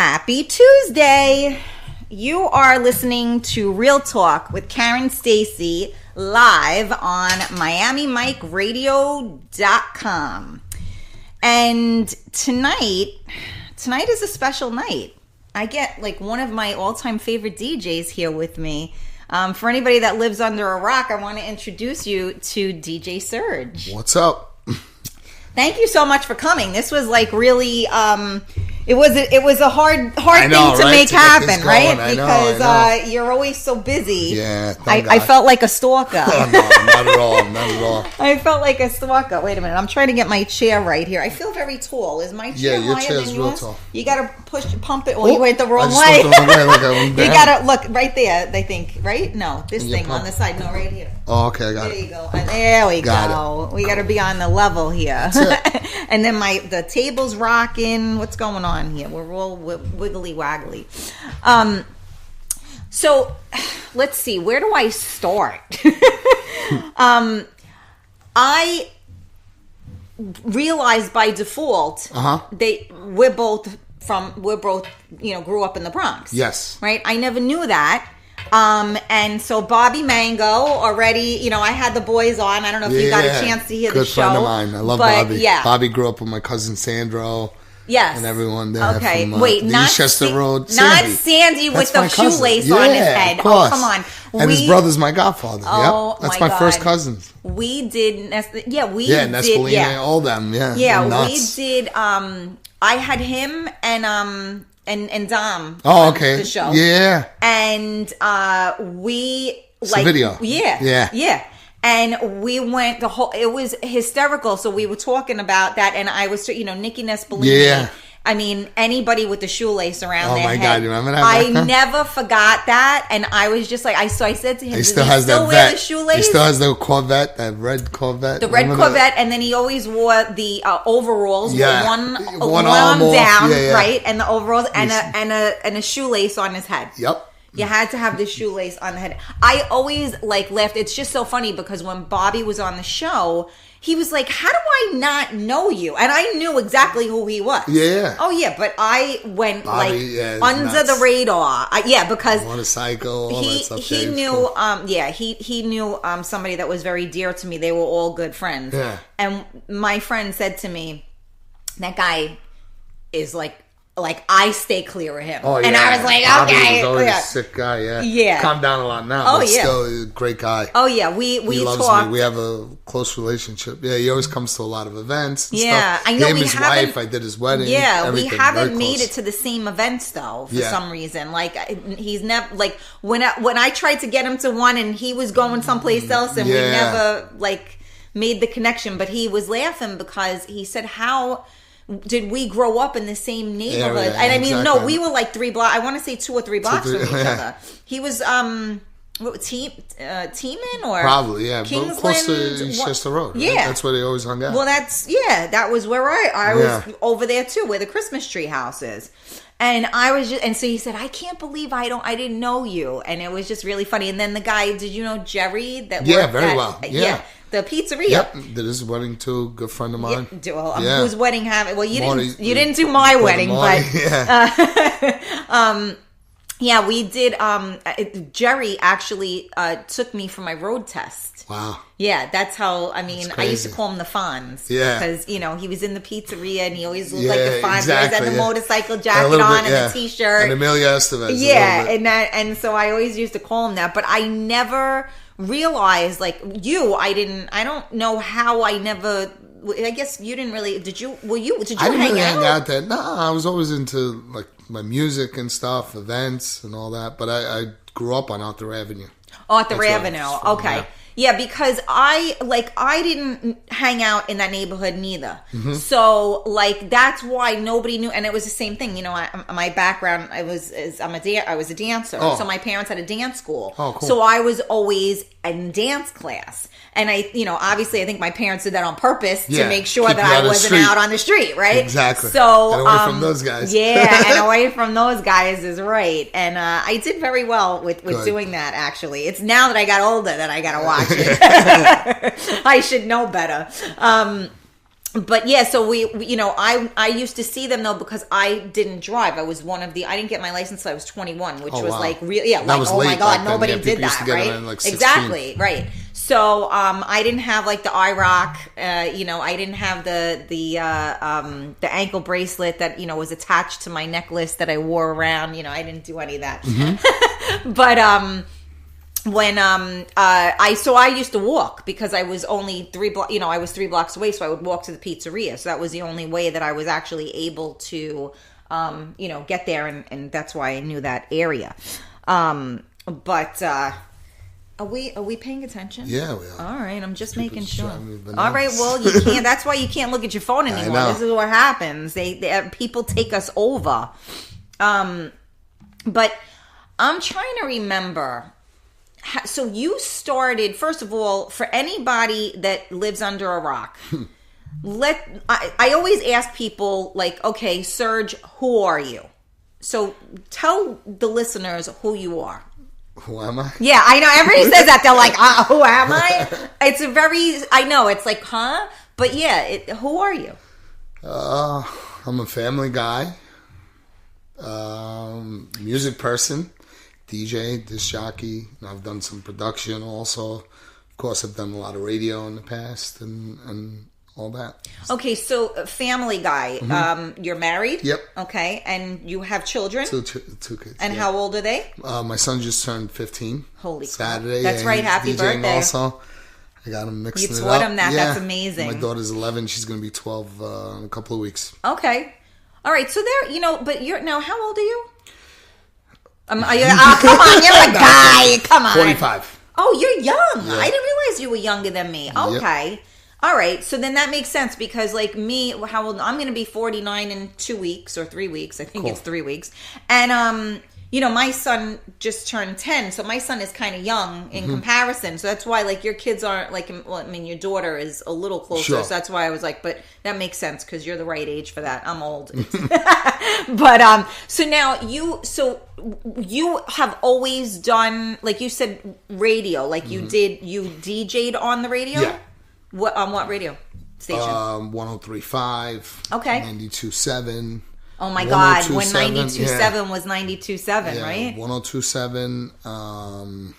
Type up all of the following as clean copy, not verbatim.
Happy Tuesday. You are listening to Real Talk with Karen Stacy live on MiamiMikeRadio.com. And tonight is a special night. I get like one of my all-time favorite DJs here with me. For anybody that lives under a rock, I want to introduce you to DJ Serg. What's up? Thank you so much for coming. This was like really, it was a hard thing to make happen, right? Because you're always so busy. Yeah, I felt like a stalker. Oh, no, not at all. I felt like a stalker. Wait a minute, I'm trying to get my chair right here. I feel very tall. Is my chair your higher chair's than real yours? tall. You gotta pump it. Well, you went the wrong way. I just went the wrong way. You gotta look right there. I think right. No, this And thing on the side. No, right here. Oh, okay, I got There it. you go. There we Got go. We got to be on the level here. And then the table's rocking. What's going on here? We're all wiggly waggly. So let's see. Where do I start? I realized by default we're both grew up in the Bronx. Yes. Right? I never knew that. And so Bobby Mango already, I had the boys on. I don't know if you got a chance to hear the show. Good friend of mine. I love Bobby. Yeah. Bobby grew up with my cousin Sandro. Yes. And everyone there. Okay. From, wait, not Eastchester Road. Not Sandy with the shoelace on his head. Of course. Oh, come on. And his brother's my godfather. Oh, yep. That's my my first cousins. We did. Nespolina, all them. Yeah. Yeah, we did. I had him and Dom. Oh, okay. The show. Yeah. And we it's a video. Yeah. And we went it was hysterical. So we were talking about that, and I was, Nikki Nespolini. Yeah. I mean, anybody with the shoelace around their head. Oh my God, you remember that? I never forgot that, and I was just like, I said to him, does he still wear the shoelace? He still has the Corvette, that red Corvette. The red Corvette, and then he always wore the overalls with one arm down, right, and the overalls, and a shoelace on his head. Yep. You had to have the shoelace on the head. I always laughed. It's just so funny because when Bobby was on the show, he was like, how do I not know you? And I knew exactly who he was. Yeah. Oh, yeah. But I went Bobby, under the radar. Because motorcycle, all that stuff. He knew, cool. He knew somebody that was very dear to me. They were all good friends. Yeah. And my friend said to me, that guy is like I stay clear of him. Oh, yeah. And I was like, Bobby okay. was always a sick guy, yeah. Yeah. Calmed down a lot now, but still a great guy. Oh, yeah. We loves talked. me. We have a close relationship. Yeah, he always comes to a lot of events and stuff. I know. Him, his wife, I did his wedding. Yeah, we haven't made it to the same events, though, for some reason. He's never, when I tried to get him to one and he was going someplace else and we never, made the connection. But he was laughing because he said, how did we grow up in the same neighborhood? And I mean, no, we were 3 blocks. I want to say 2 or 3 blocks from each other. He was Teeman or probably Kingsland, but close to Eastchester Road. Right? Yeah, that's where they always hung out. Well, that was where I was over there too, where the Christmas tree house is. And I was and so he said, I can't believe I didn't know you. And it was just really funny. And then the guy, did you know Jerry? Very well. Yeah. The pizzeria. Yep, did his wedding too. Good friend of mine. Whose wedding happened? Well, you didn't do my wedding, but we did. Jerry actually took me for my road test. Wow. Yeah, that's how. I mean, I used to call him the Fonz. Yeah. Because he was in the pizzeria and he always looked like the Fonz. Exactly, he always had the motorcycle jacket on and the t-shirt and Amelia Estevez. Yeah, and so I always used to call him that, but I never realized I don't know how I guess you didn't really. Did you I didn't really hang out there. No, I was always into my music and stuff, events and all that. But I grew up on Arthur Avenue. Arthur Avenue. Okay. Yeah. Yeah, because I didn't hang out in that neighborhood neither. Mm-hmm. So that's why nobody knew. And it was the same thing. My background, I was a dancer. Oh. So my parents had a dance school. Oh, cool. So I was always in dance class. And obviously I think my parents did that on purpose to make sure that I wasn't out on the street, right? Exactly. So and away from those guys. Yeah, and away from those guys is right. And I did very well with doing that, actually. It's now that I got older that I got to watch it. I should know better. But yeah, so I used to see them though because I didn't drive. I was I didn't get my license until I was 21, which was wow. like really, yeah, like, oh my God, nobody did that, right? Like exactly, right. So I didn't have like the IROC, I didn't have the ankle bracelet that, was attached to my necklace that I wore around. I didn't do any of that. Mm-hmm. But when I used to walk because I was only 3 blocks, I was 3 blocks away, so I would walk to the pizzeria. So that was the only way that I was actually able to get there, and that's why I knew that area. But are we paying attention? Yeah, we are. All right, I'm just making sure. All right, well, you can't. That's why you can't look at your phone anymore. This is what happens. People take us over. But I'm trying to remember. So you started, first of all, for anybody that lives under a rock. I always ask people, like, okay, Serg, who are you? So tell the listeners who you are. Who am I? Yeah, I know. Everybody says that. They're like, who am I? I know, it's like, huh? But yeah, who are you? I'm a family guy, music person, DJ, disc jockey. I've done some production also. Of course, I've done a lot of radio in the past and all that. Okay, so family guy. Mm-hmm. You're married? Yep. Okay, and you have children? Two kids. And how old are they? My son just turned 15. Holy Saturday. That's right. Happy birthday. Also, I got him mixing it up. You taught him that. Yeah. That's amazing. My daughter's 11. She's going to be 12 in a couple of weeks. Okay. All right. So but you're now. How old are you? Come on, you're a guy. Come on. 45. Oh, you're young. Yeah. I didn't realize you were younger than me. Okay. Yep. All right, so then that makes sense because, like me, how old? I'm going to be 49 in 2 weeks or 3 weeks. I think It's 3 weeks. And, my son just turned 10, so my son is kind of young in comparison. So that's why, like, your kids aren't, like, your daughter is a little closer. Sure. So that's why I was like, but that makes sense because you're the right age for that. I'm old. But, so now you have always done, like you said, radio. Like you DJ'd on the radio? Yeah. On what radio station? 103.5. Okay. 92.7. Oh my God! When 92.7 was 92.7, right? 102.7.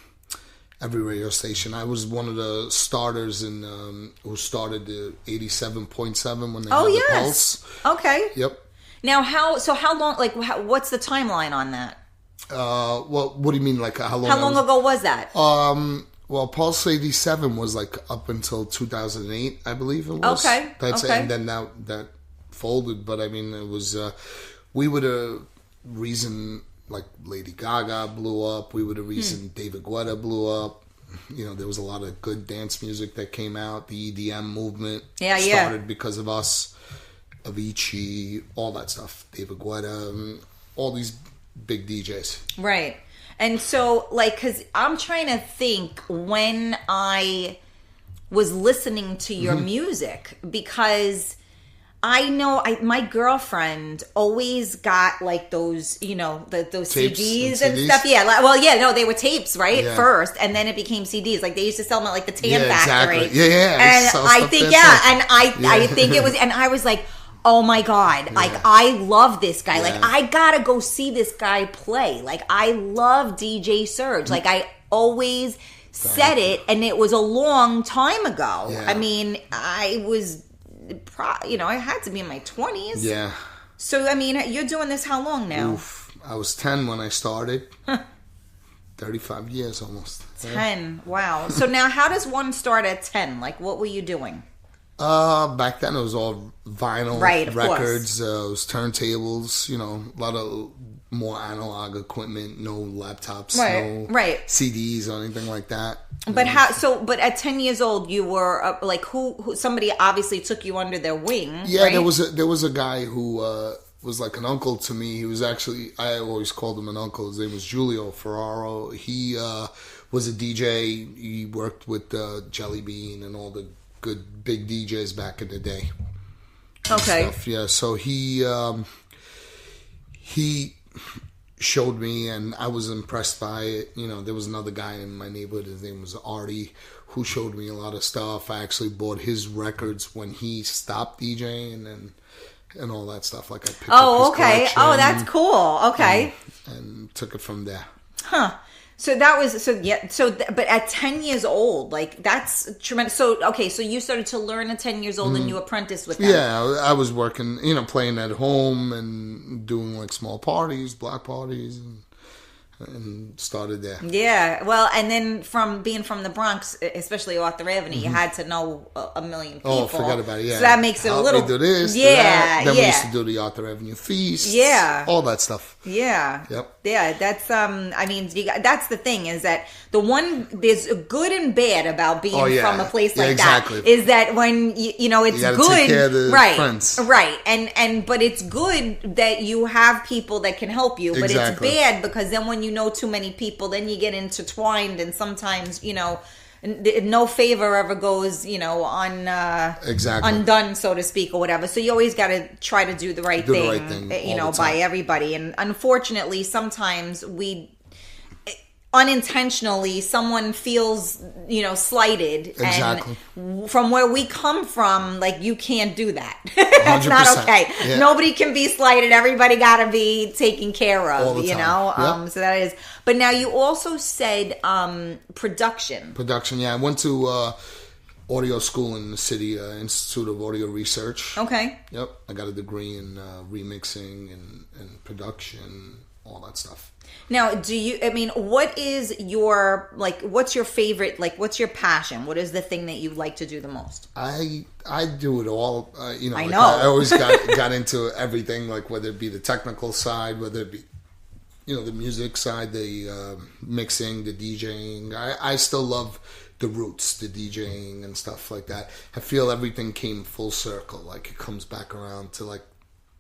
Every radio station. I was one of the starters who started the 87.7 when they had the Pulse. Okay. Yep. Now, how long? Like, what's the timeline on that? Well, what do you mean? Like, how long? How long ago was that? Well, Pulse 87 was like up until 2008, I believe it was. Okay. And then that folded. But I mean, it was, we were the reason like Lady Gaga blew up. We were the reason David Guetta blew up. There was a lot of good dance music that came out. The EDM movement started because of us. Avicii, all that stuff. David Guetta, all these big DJs. Right. And so, like, because I'm trying to think when I was listening to your music, because I know my girlfriend always got, like, those, those tapes CDs and stuff. Yeah, they were tapes, right? Yeah. First, and then it became CDs. Like, they used to sell them at, like, the Tan Factory. Exactly. Yeah. And I think it was, and I was like, oh my God, like, I love this guy. Like, I gotta go see this guy play. Like, I love DJ Serg. Like, I always said it, and it was a long time ago. Yeah. I mean, I was, I had to be in my 20s. Yeah. So, I mean, you're doing this how long now? I was 10 when I started. 35 years almost. 10, wow. So now, how does one start at 10? Like, what were you doing? Back then it was all vinyl records, it was turntables, a lot of more analog equipment, no laptops, no CDs or anything like that. But but at 10 years old you were like who somebody obviously took you under their wing. Yeah, right? there was a guy who was like an uncle to me. He was actually, I always called him an uncle. His name was Giulio Ferraro. He was a DJ. He worked with Jelly Bean and all the good big DJs back in the day. Okay. Stuff. Yeah, so he showed me, and I was impressed by it. You know, there was another guy in my neighborhood, his name was Artie, who showed me a lot of stuff. I actually bought his records when he stopped DJing and all that stuff. Like I picked up his collection. Oh, that's cool. Okay. And took it from there. Huh. So that was, but at 10 years old, like that's tremendous. So, okay, so you started to learn at 10 years old and you apprenticed with them. Yeah, I was working, you know, playing at home and doing like small parties, block parties, and started there. Yeah, well, and then from being from the Bronx, especially Arthur Avenue, you had to know a million people. Oh, forgot about it, yeah. So that makes it a little... We do this, do yeah, that. Then yeah. we used to do the Arthur Avenue Feast. Yeah. All that stuff. Yeah. Yep. Yeah, that's, I mean, that's the thing, is that there's a good and bad about being from a place like exactly. that. Is that when, you know, it's you gotta good. Take care of the right. friends. Right. But it's good that you have people that can help you. But Exactly. it's bad because then when you know too many people, then you get intertwined, and sometimes, you know, no favor ever goes, you know, undone, so to speak, or whatever. So you always got to try to do the right thing, you know, by everybody. And unfortunately, sometimes unintentionally, someone feels, you know, slighted. Exactly. And from where we come from, like, you can't do that. That's 100%. not okay. Yeah. Nobody can be slighted. Everybody got to be taken care of, all the you time. know? Yep. So that is. But now you also said production. Production, yeah. I went to audio school in the city, Institute of Audio Research. Okay. Yep. I got a degree in remixing and production, all that stuff. Now, what is your, like, what's your favorite, like, what's your passion? What is the thing that you like to do the most? I do it all. You know, I like know. I always got into everything, like whether it be the technical side, whether it be, you know, the music side, the mixing, the DJing. I still love the roots, the DJing and stuff like that. I feel everything came full circle. Like it comes back around to like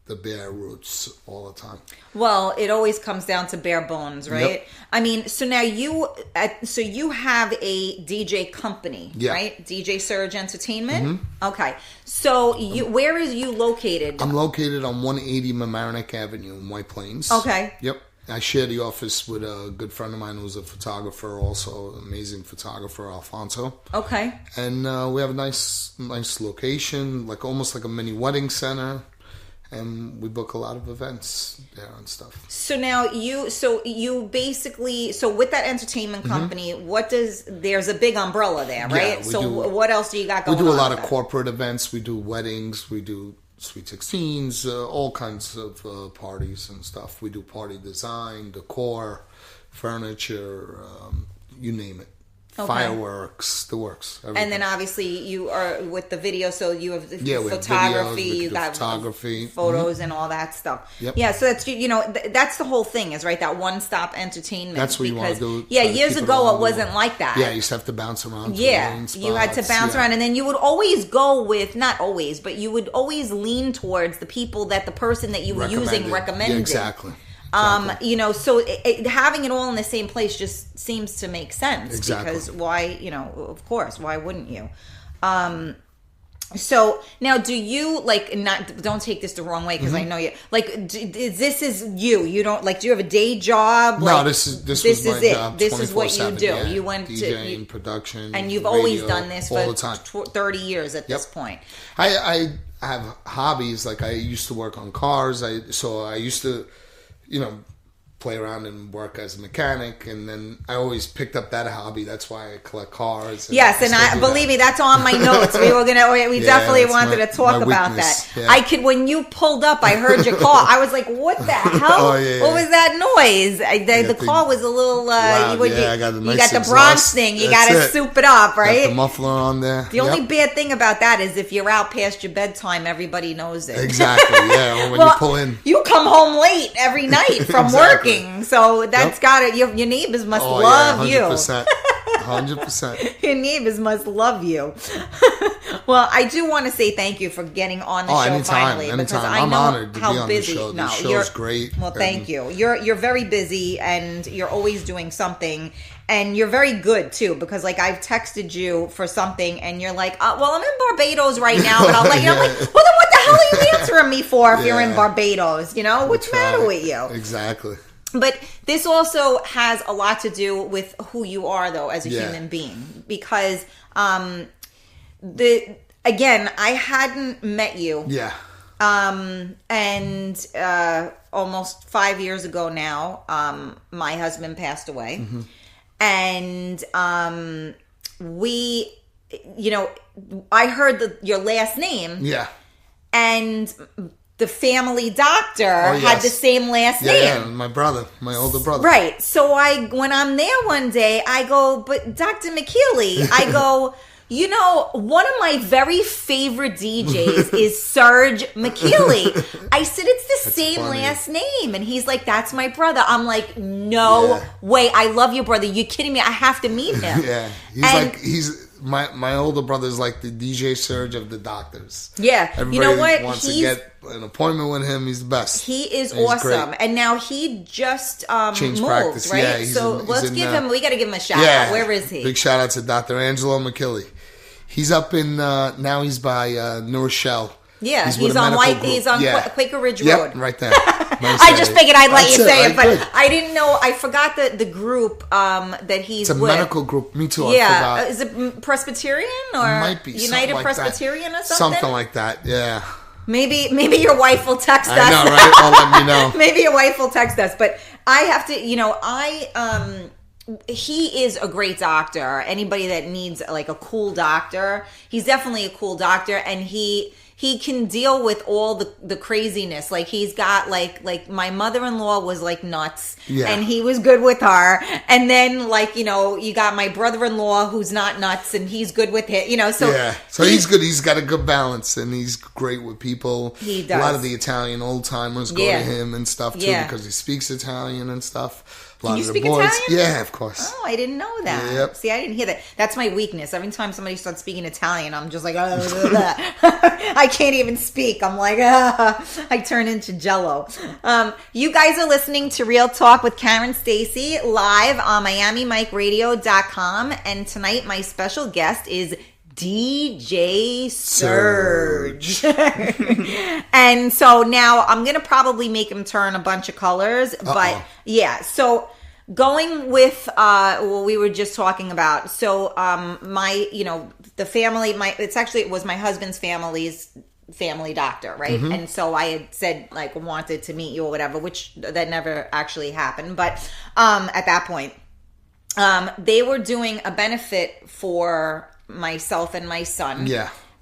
the bare roots all the time. Well, it always comes down to bare bones, right? Yep. I mean, so now you have a DJ company, right? DJ Serg Entertainment. Mm-hmm. Okay, so where is you located? I'm located on 180 Mamaroneck Avenue in White Plains. Okay. Yep. I share the office with a good friend of mine who's a photographer, also amazing photographer, Alfonso. Okay. And we have a nice location, like almost like a mini wedding center. And we book a lot of events there and stuff. So now you basically, with that entertainment company, there's a big umbrella there, right? Yeah, what else do you got going on? We do a lot of corporate events. We do weddings. We do Sweet 16s, all kinds of parties and stuff. We do party design, decor, furniture, you name it. Okay. Fireworks, the works. Everything. And then obviously you are with the video, so you have photography, you got photography, photos, and all that stuff. Yep. Yeah, so that's that's the whole thing, is right, that OneStop Entertainment. That's what you want to do. Yeah, years ago it wasn't like that. Yeah, you used to have to bounce around. Yeah, you had to bounce around, and then you would always go with, not always, but you would always lean towards the people that the person that you were using recommended. Yeah, exactly. So having it all in the same place just seems to make sense. Exactly. Because why, of course, why wouldn't you? So now, do you don't take this the wrong way, because I know you this is you don't do you have a day job? No, this is my job. This is what you do. Yeah. You went DJing, production, and you've always done this for 30 years at this point. I have hobbies. Like I used to work on cars. I used to play around and work as a mechanic, and then I always picked up that hobby. That's why I collect cars. Yes, and I believe me, that's on my notes. We definitely wanted to talk about that. Yeah. When you pulled up, I heard your call. I was like, "What the hell? What was that noise?" The call was a little. I got the nice. You got the Bronx thing. You got to soup it up, right? Got the muffler on there. The only bad thing about that is if you're out past your bedtime, everybody knows it. Exactly. Yeah. Or when you pull in, you come home late every night from working. So that's got it. Your neighbors must love you. 100%. Your neighbors must love you. Well, I do want to say thank you for getting on the show finally. Anytime. I'm honored to be on the show. The show's great. Well, thank you. You're very busy, and you're always doing something. And you're very good, too, because, I've texted you for something, and you're like, well, I'm in Barbados right now, but I'll let you know. I'm like, well, then what the hell are you answering me for if you're in Barbados? What's the matter with you? Exactly. Yeah. But this also has a lot to do with who you are, though, as a human being. Because, again, I hadn't met you. Yeah. And almost 5 years ago now, my husband passed away. Mm-hmm. And we, I heard your last name. Yeah. And the family doctor had the same last name. Yeah, my brother, my older brother. Right. So when I'm there one day, I go, but Dr. McKeely, I go, one of my very favorite DJs is Serg McKeely. I said, it's the same last name. And he's like, that's my brother. I'm like, no way. I love your brother. You kidding me? I have to meet him. Yeah. My older brother's like the DJ Serg of the doctors. Yeah. Everybody wants to get an appointment with him. He's the best. He is awesome. Great. And now he just changed moved, practice. right? Yeah, let's give him, we got to give him a shout out. Where is he? Big shout out to Dr. Angelo McKillie. He's up in, now he's by New Rochelle. Yeah, he's on Quaker Ridge Road. Yep, right there. Nice I just figured I'd let you say it, but good. I didn't know. I forgot the group that he's with. It's a medical group. Me too. Yeah, I forgot. Is it Presbyterian or it might be United like Presbyterian that. or something? Something like that. Yeah. Maybe your wife will text us. I know, right? I'll let me know. Maybe your wife will text us, but I have to. He is a great doctor. Anybody that needs like a cool doctor, he's definitely a cool doctor, and he can deal with all the craziness. Like he's got like my mother-in-law was like nuts, and he was good with her. And then you got my brother-in-law who's not nuts, and he's good with it. So he's good. He's got a good balance, and he's great with people. He does. A lot of the Italian old timers go to him and stuff too because he speaks Italian and stuff. Can you speak Italian? Yeah, of course. Oh, I didn't know that. Yep. See, I didn't hear that. That's my weakness. Every time somebody starts speaking Italian, I'm just like, I can't even speak. I'm like, I turn into jello. You guys are listening to Real Talk with Karen Stacy live on MiamiMikeRadio.com. And tonight, my special guest is DJ Serg. And so now I'm going to probably make him turn a bunch of colors. But yeah, so going with what we were just talking about. So the family, it was my husband's family doctor, right? Mm-hmm. And so I had said wanted to meet you or whatever, which that never actually happened. But at that point, they were doing a benefit for myself and my son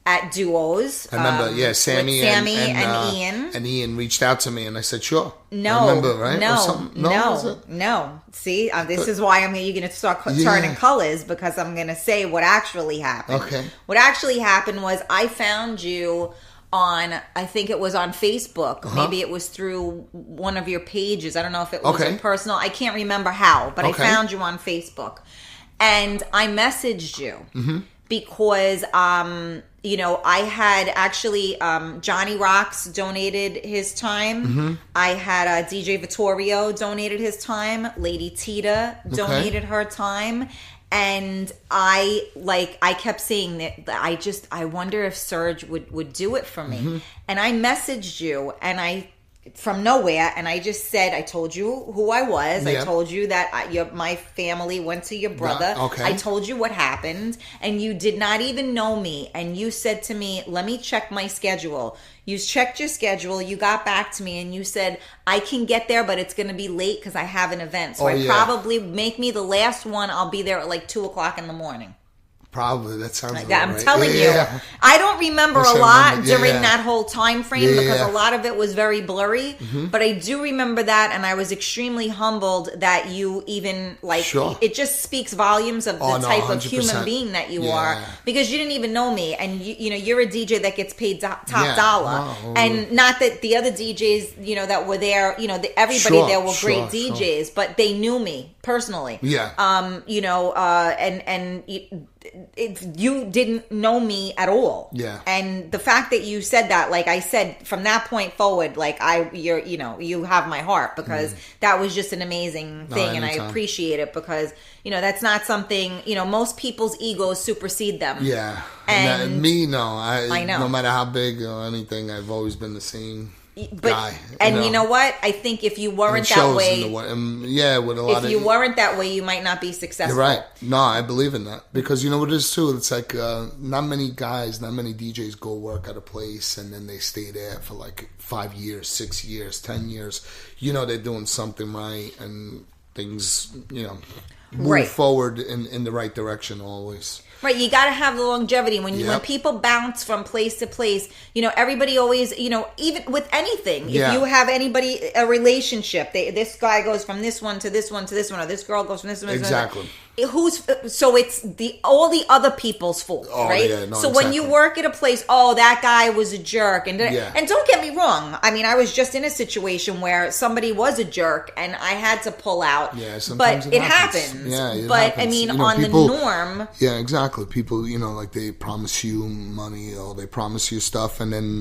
at Duos. I remember, Sammy and Ian. And Ian reached out to me, and I said, sure. No. I remember, right? No. See, this is why you're going to start turning colors, because I'm going to say what actually happened. Okay. What actually happened was I found you on, I think it was on Facebook. Uh-huh. Maybe it was through one of your pages. I don't know if it was personal. I can't remember how, but I found you on Facebook. And I messaged you. Mm-hmm. Because, I had actually, Johnny Rocks donated his time. Mm-hmm. I had DJ Vittorio donated his time. Lady Tita donated her time. And I kept saying that I wonder if Serg would do it for me. Mm-hmm. And I messaged you from nowhere, and I just said, I told you who I was. Yep. I told you that my family went to your brother. Okay. I told you what happened, and you did not even know me. And you said to me, let me check my schedule. You checked your schedule. You got back to me, and you said, I can get there, but it's going to be late because I have an event. So probably make me the last one. I'll be there at 2:00 in the morning. Probably. That sounds like that. I'm right. telling you. I don't remember a lot during that whole time frame because a lot of it was very blurry. Mm-hmm. But I do remember that, and I was extremely humbled that you even it just speaks volumes of the type 100%. Of human being that you are, because you didn't even know me, and you're a DJ that gets paid top dollar. And not that the other DJs that were there, everybody there were great DJs, but they knew me personally. Yeah. You didn't know me at all. Yeah. And the fact that you said that, like I said, from that point forward, you have my heart, because that was just an amazing thing. And I appreciate it, because, that's not something, most people's egos supersede them. Yeah. And me, no. I know. No matter how big or anything, I've always been the same. guy. And you know what? I think if you weren't that way, with a lot if you weren't that way, you might not be successful. You're right. No, I believe in that because you know what it is too. It's like not many DJs go work at a place and then they stay there for like 5 years, 6 years, 10 years. You know they're doing something right and things, move forward in the right direction always. Right, you got to have the longevity. When people bounce from place to place, everybody always, even with anything, if you have a relationship, this guy goes from this one to this one to this one, or this girl goes from this one to this one. Exactly. So it's all the other people's fault, right? Yeah, no, so when you work at a place, that guy was a jerk, and don't get me wrong. I mean, I was just in a situation where somebody was a jerk, and I had to pull out. Yeah, sometimes but it happens. Yeah, it but happens. I mean, people, the norm. Yeah, exactly. People, like they promise you money or they promise you stuff, and then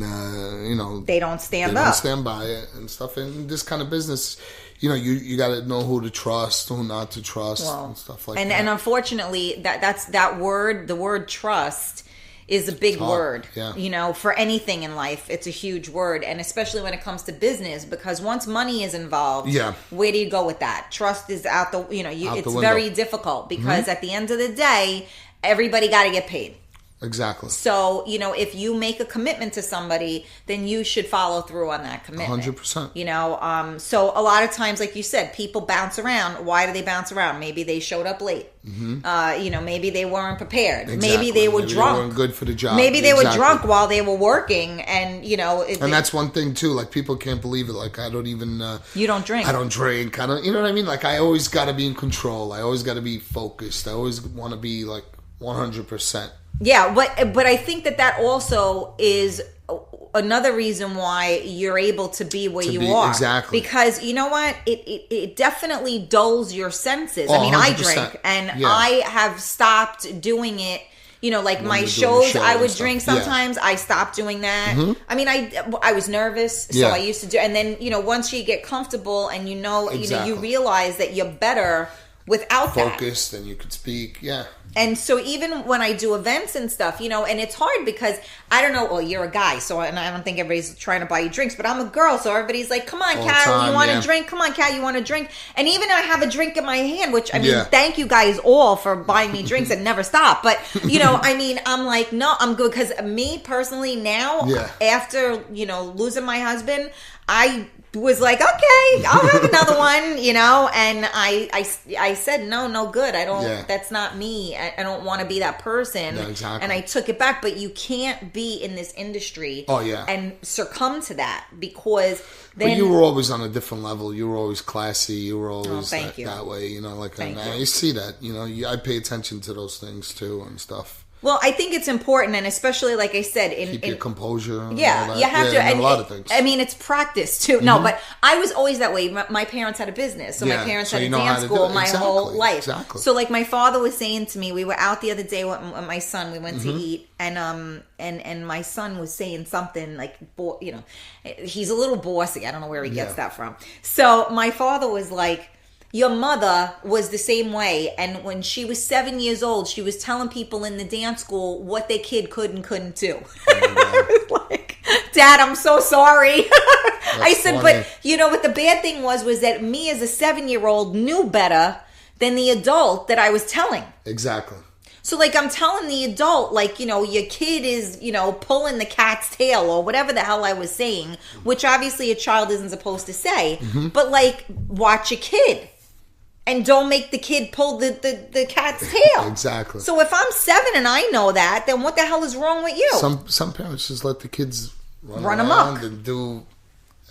they don't stand They don't stand by it and stuff. And this kind of business. You got to know who to trust, who not to trust, and stuff like that. And unfortunately, that word, the word trust, is a big word. Yeah. For anything in life, it's a huge word, and especially when it comes to business, because once money is involved, where do you go with that? Trust is out the, it's very difficult because at the end of the day, everybody got to get paid. Exactly. So, if you make a commitment to somebody, then you should follow through on that commitment. 100%. So a lot of times, like you said, people bounce around. Why do they bounce around? Maybe they showed up late. Mm-hmm. Maybe they weren't prepared. Exactly. Maybe they were drunk. They weren't good for the job. Maybe they were drunk while they were working, and and that's one thing too. Like people can't believe it. Like I don't even. You don't drink. I don't drink. I don't. You know what I mean? Like I always got to be in control. I always got to be focused. I always want to be like 100%. Yeah, but I think that also is another reason why you're able to be where you are. Exactly. Because you know what? It definitely dulls your senses. I mean, 100%. I drink, and I have stopped doing it. Like when my shows, I would drink sometimes. I stopped doing that. Mm-hmm. I mean, I was nervous, so I used to do. And then, once you get comfortable and you realize that you're better without focused and you could speak. Yeah. And so even when I do events and stuff, and it's hard because I don't know, well, you're a guy, and I don't think everybody's trying to buy you drinks, but I'm a girl, so everybody's like, come on, Cal, you want a drink? Come on, Cal, you want a drink? And even I have a drink in my hand, which, I mean, thank you guys all for buying me drinks and never stop. But, I mean, I'm like, no, I'm good. Because me personally now, after, losing my husband, I was like, okay, I'll have another one, and I said, no good. I don't, that's not me. I don't want to be that person. No, exactly. And I took it back, but you can't be in this industry and succum to that because then. But you were always on a different level. You were always classy. You were always that way, you see that, I pay attention to those things too and stuff. Well, I think it's important, and especially, like I said, keep your composure. Yeah, you have to. And a lot of things. I mean, it's practice too. Mm-hmm. No, but I was always that way. My parents had a business, so my parents had a dance school my whole life. Exactly. So, like my father was saying to me, we were out the other day with my son. We went to eat, and my son was saying something like, he's a little bossy. I don't know where he gets that from. So my father was like, your mother was the same way, and when she was 7 years old, she was telling people in the dance school what their kid could and couldn't do. I was like, Dad, I'm so sorry. I said, funny. But what the bad thing was that me as a 7-year-old knew better than the adult that I was telling. Exactly. So, like, I'm telling the adult, like, your kid is, pulling the cat's tail or whatever the hell I was saying, which obviously a child isn't supposed to say, but, like, watch your kid. And don't make the kid pull the cat's tail. Exactly. So if I'm 7 and I know that, then what the hell is wrong with you? Some parents just let the kids run amok and do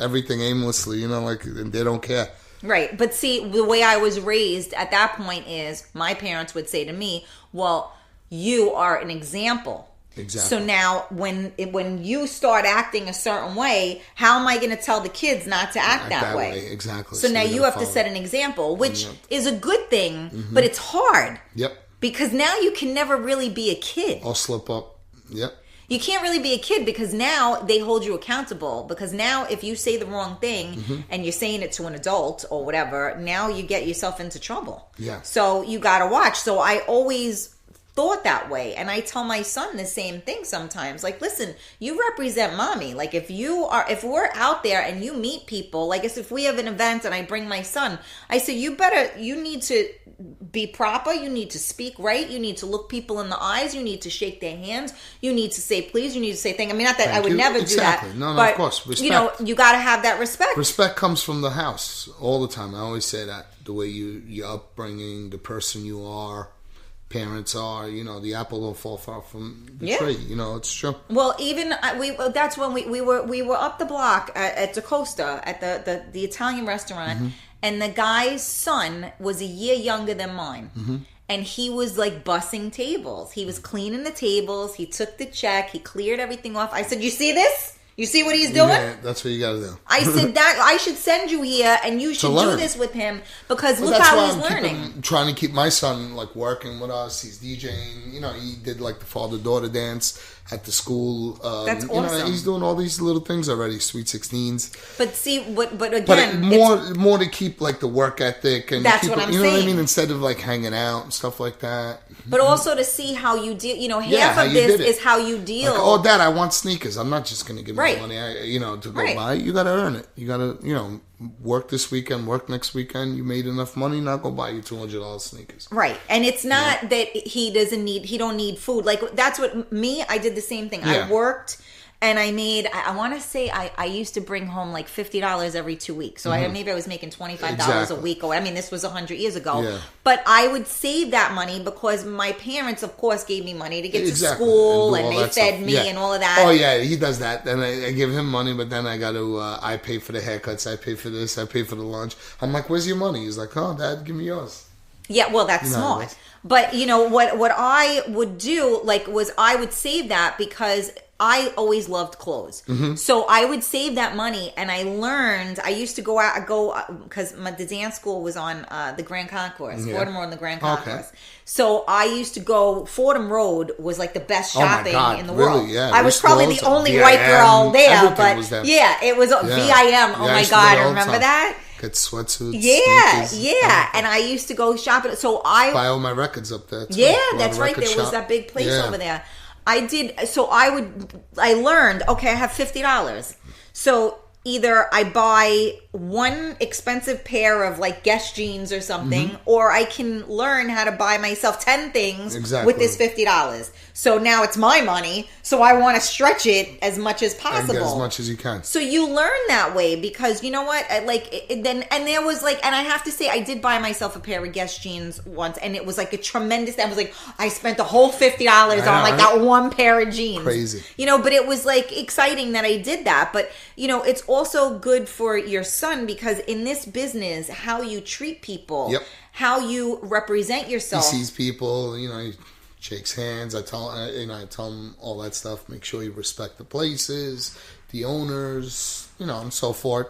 everything aimlessly, and they don't care. Right. But see, the way I was raised at that point is my parents would say to me, well, you are an example. Exactly. So now when you start acting a certain way, how am I going to tell the kids not to act that way? Exactly. So now you have to set an example, which is a good thing, but it's hard. Yep. Because now you can never really be a kid. Or slip up. Yep. You can't really be a kid because now they hold you accountable. Because now if you say the wrong thing and you're saying it to an adult or whatever, now you get yourself into trouble. Yeah. So you got to watch. So I always thought that way. And I tell my son the same thing sometimes. Like, listen, you represent mommy. Like, if we're out there and you meet people, like if we have an event and I bring my son, I say, you need to be proper. You need to speak right. You need to look people in the eyes. You need to shake their hands. You need to say please. You need to say thank. I mean, not that I would never do that. No, but, of course. Respect. You know, you got to have that respect. Respect comes from the house all the time. I always say that. The way your upbringing, the person you are, parents are, you know, the apple don't fall far from the tree. You know, it's true. Well, even that's when we were up the block at Da Costa at the Italian restaurant, and the guy's son was a year younger than mine. And he was like bussing tables. He was cleaning the tables. He took the check. He cleared everything off. I said, "You see this? You see what he's doing?" Yeah, that's what you got to do. I said that I should send you here, and you should do this with him because look how he's learning. Trying to keep my son like working with us. He's DJing. You know, he did like the father-daughter dance at the school. That's awesome. You know, he's doing all these little things already. Sweet 16s. But see, but again, more to keep like the work ethic and that's keep what I'm you know saying. What I mean, instead of like hanging out and stuff like that. But also to see how you deal. You know, half of this is how you deal. Like, oh, Dad, I want sneakers. I'm not just going to give you money. To go buy. You got to earn it. You got to, work this weekend, work next weekend. You made enough money, now go buy you $200 sneakers. Right. And it's not that he don't need food. Like, that's what I did the same thing. I worked and I made, I want to say I used to bring home like $50 every 2 weeks. So maybe I was making $25 a week. Or I mean, this was 100 years ago. Yeah. But I would save that money because my parents, of course, gave me money to get to school and they fed me and all of that. Oh, yeah, he does that. Then I give him money, but then I got to, I pay for the haircuts, I pay for this, I pay for the lunch. I'm like, where's your money? He's like, oh, Dad, give me yours. Yeah, well, that's smart. But, what I would do, was I would save that because I always loved clothes. So I would save that money, and I learned, I used to go because the dance school was on the Grand Concourse, Fordham Road and the Grand Concourse. Okay. So I used to go, Fordham Road was like the best shopping in the world. Yeah, I was probably the only white girl there, but it was VIM. Oh my God, remember that? Get sweatsuits. Yeah. And I used to go shopping. So I buy all my records up there. That's right. There was that big place over there. I did. So I learned, okay, I have $50. So either I buy one expensive pair of like Guess jeans or something, or I can learn how to buy myself 10 things with this $50. So now it's my money. So I want to stretch it as much as possible. And get as much as you can. So you learn that way because you know what? And there was and I have to say, I did buy myself a pair of Guess jeans once, and it was like a tremendous. I was like, I spent the whole $50 on that one pair of jeans. Crazy. But it was like exciting that I did that. But it's also good for your son because in this business, how you treat people, how you represent yourself. He sees people, he shakes hands. I tell him all that stuff. Make sure you respect the places, the owners, and so forth.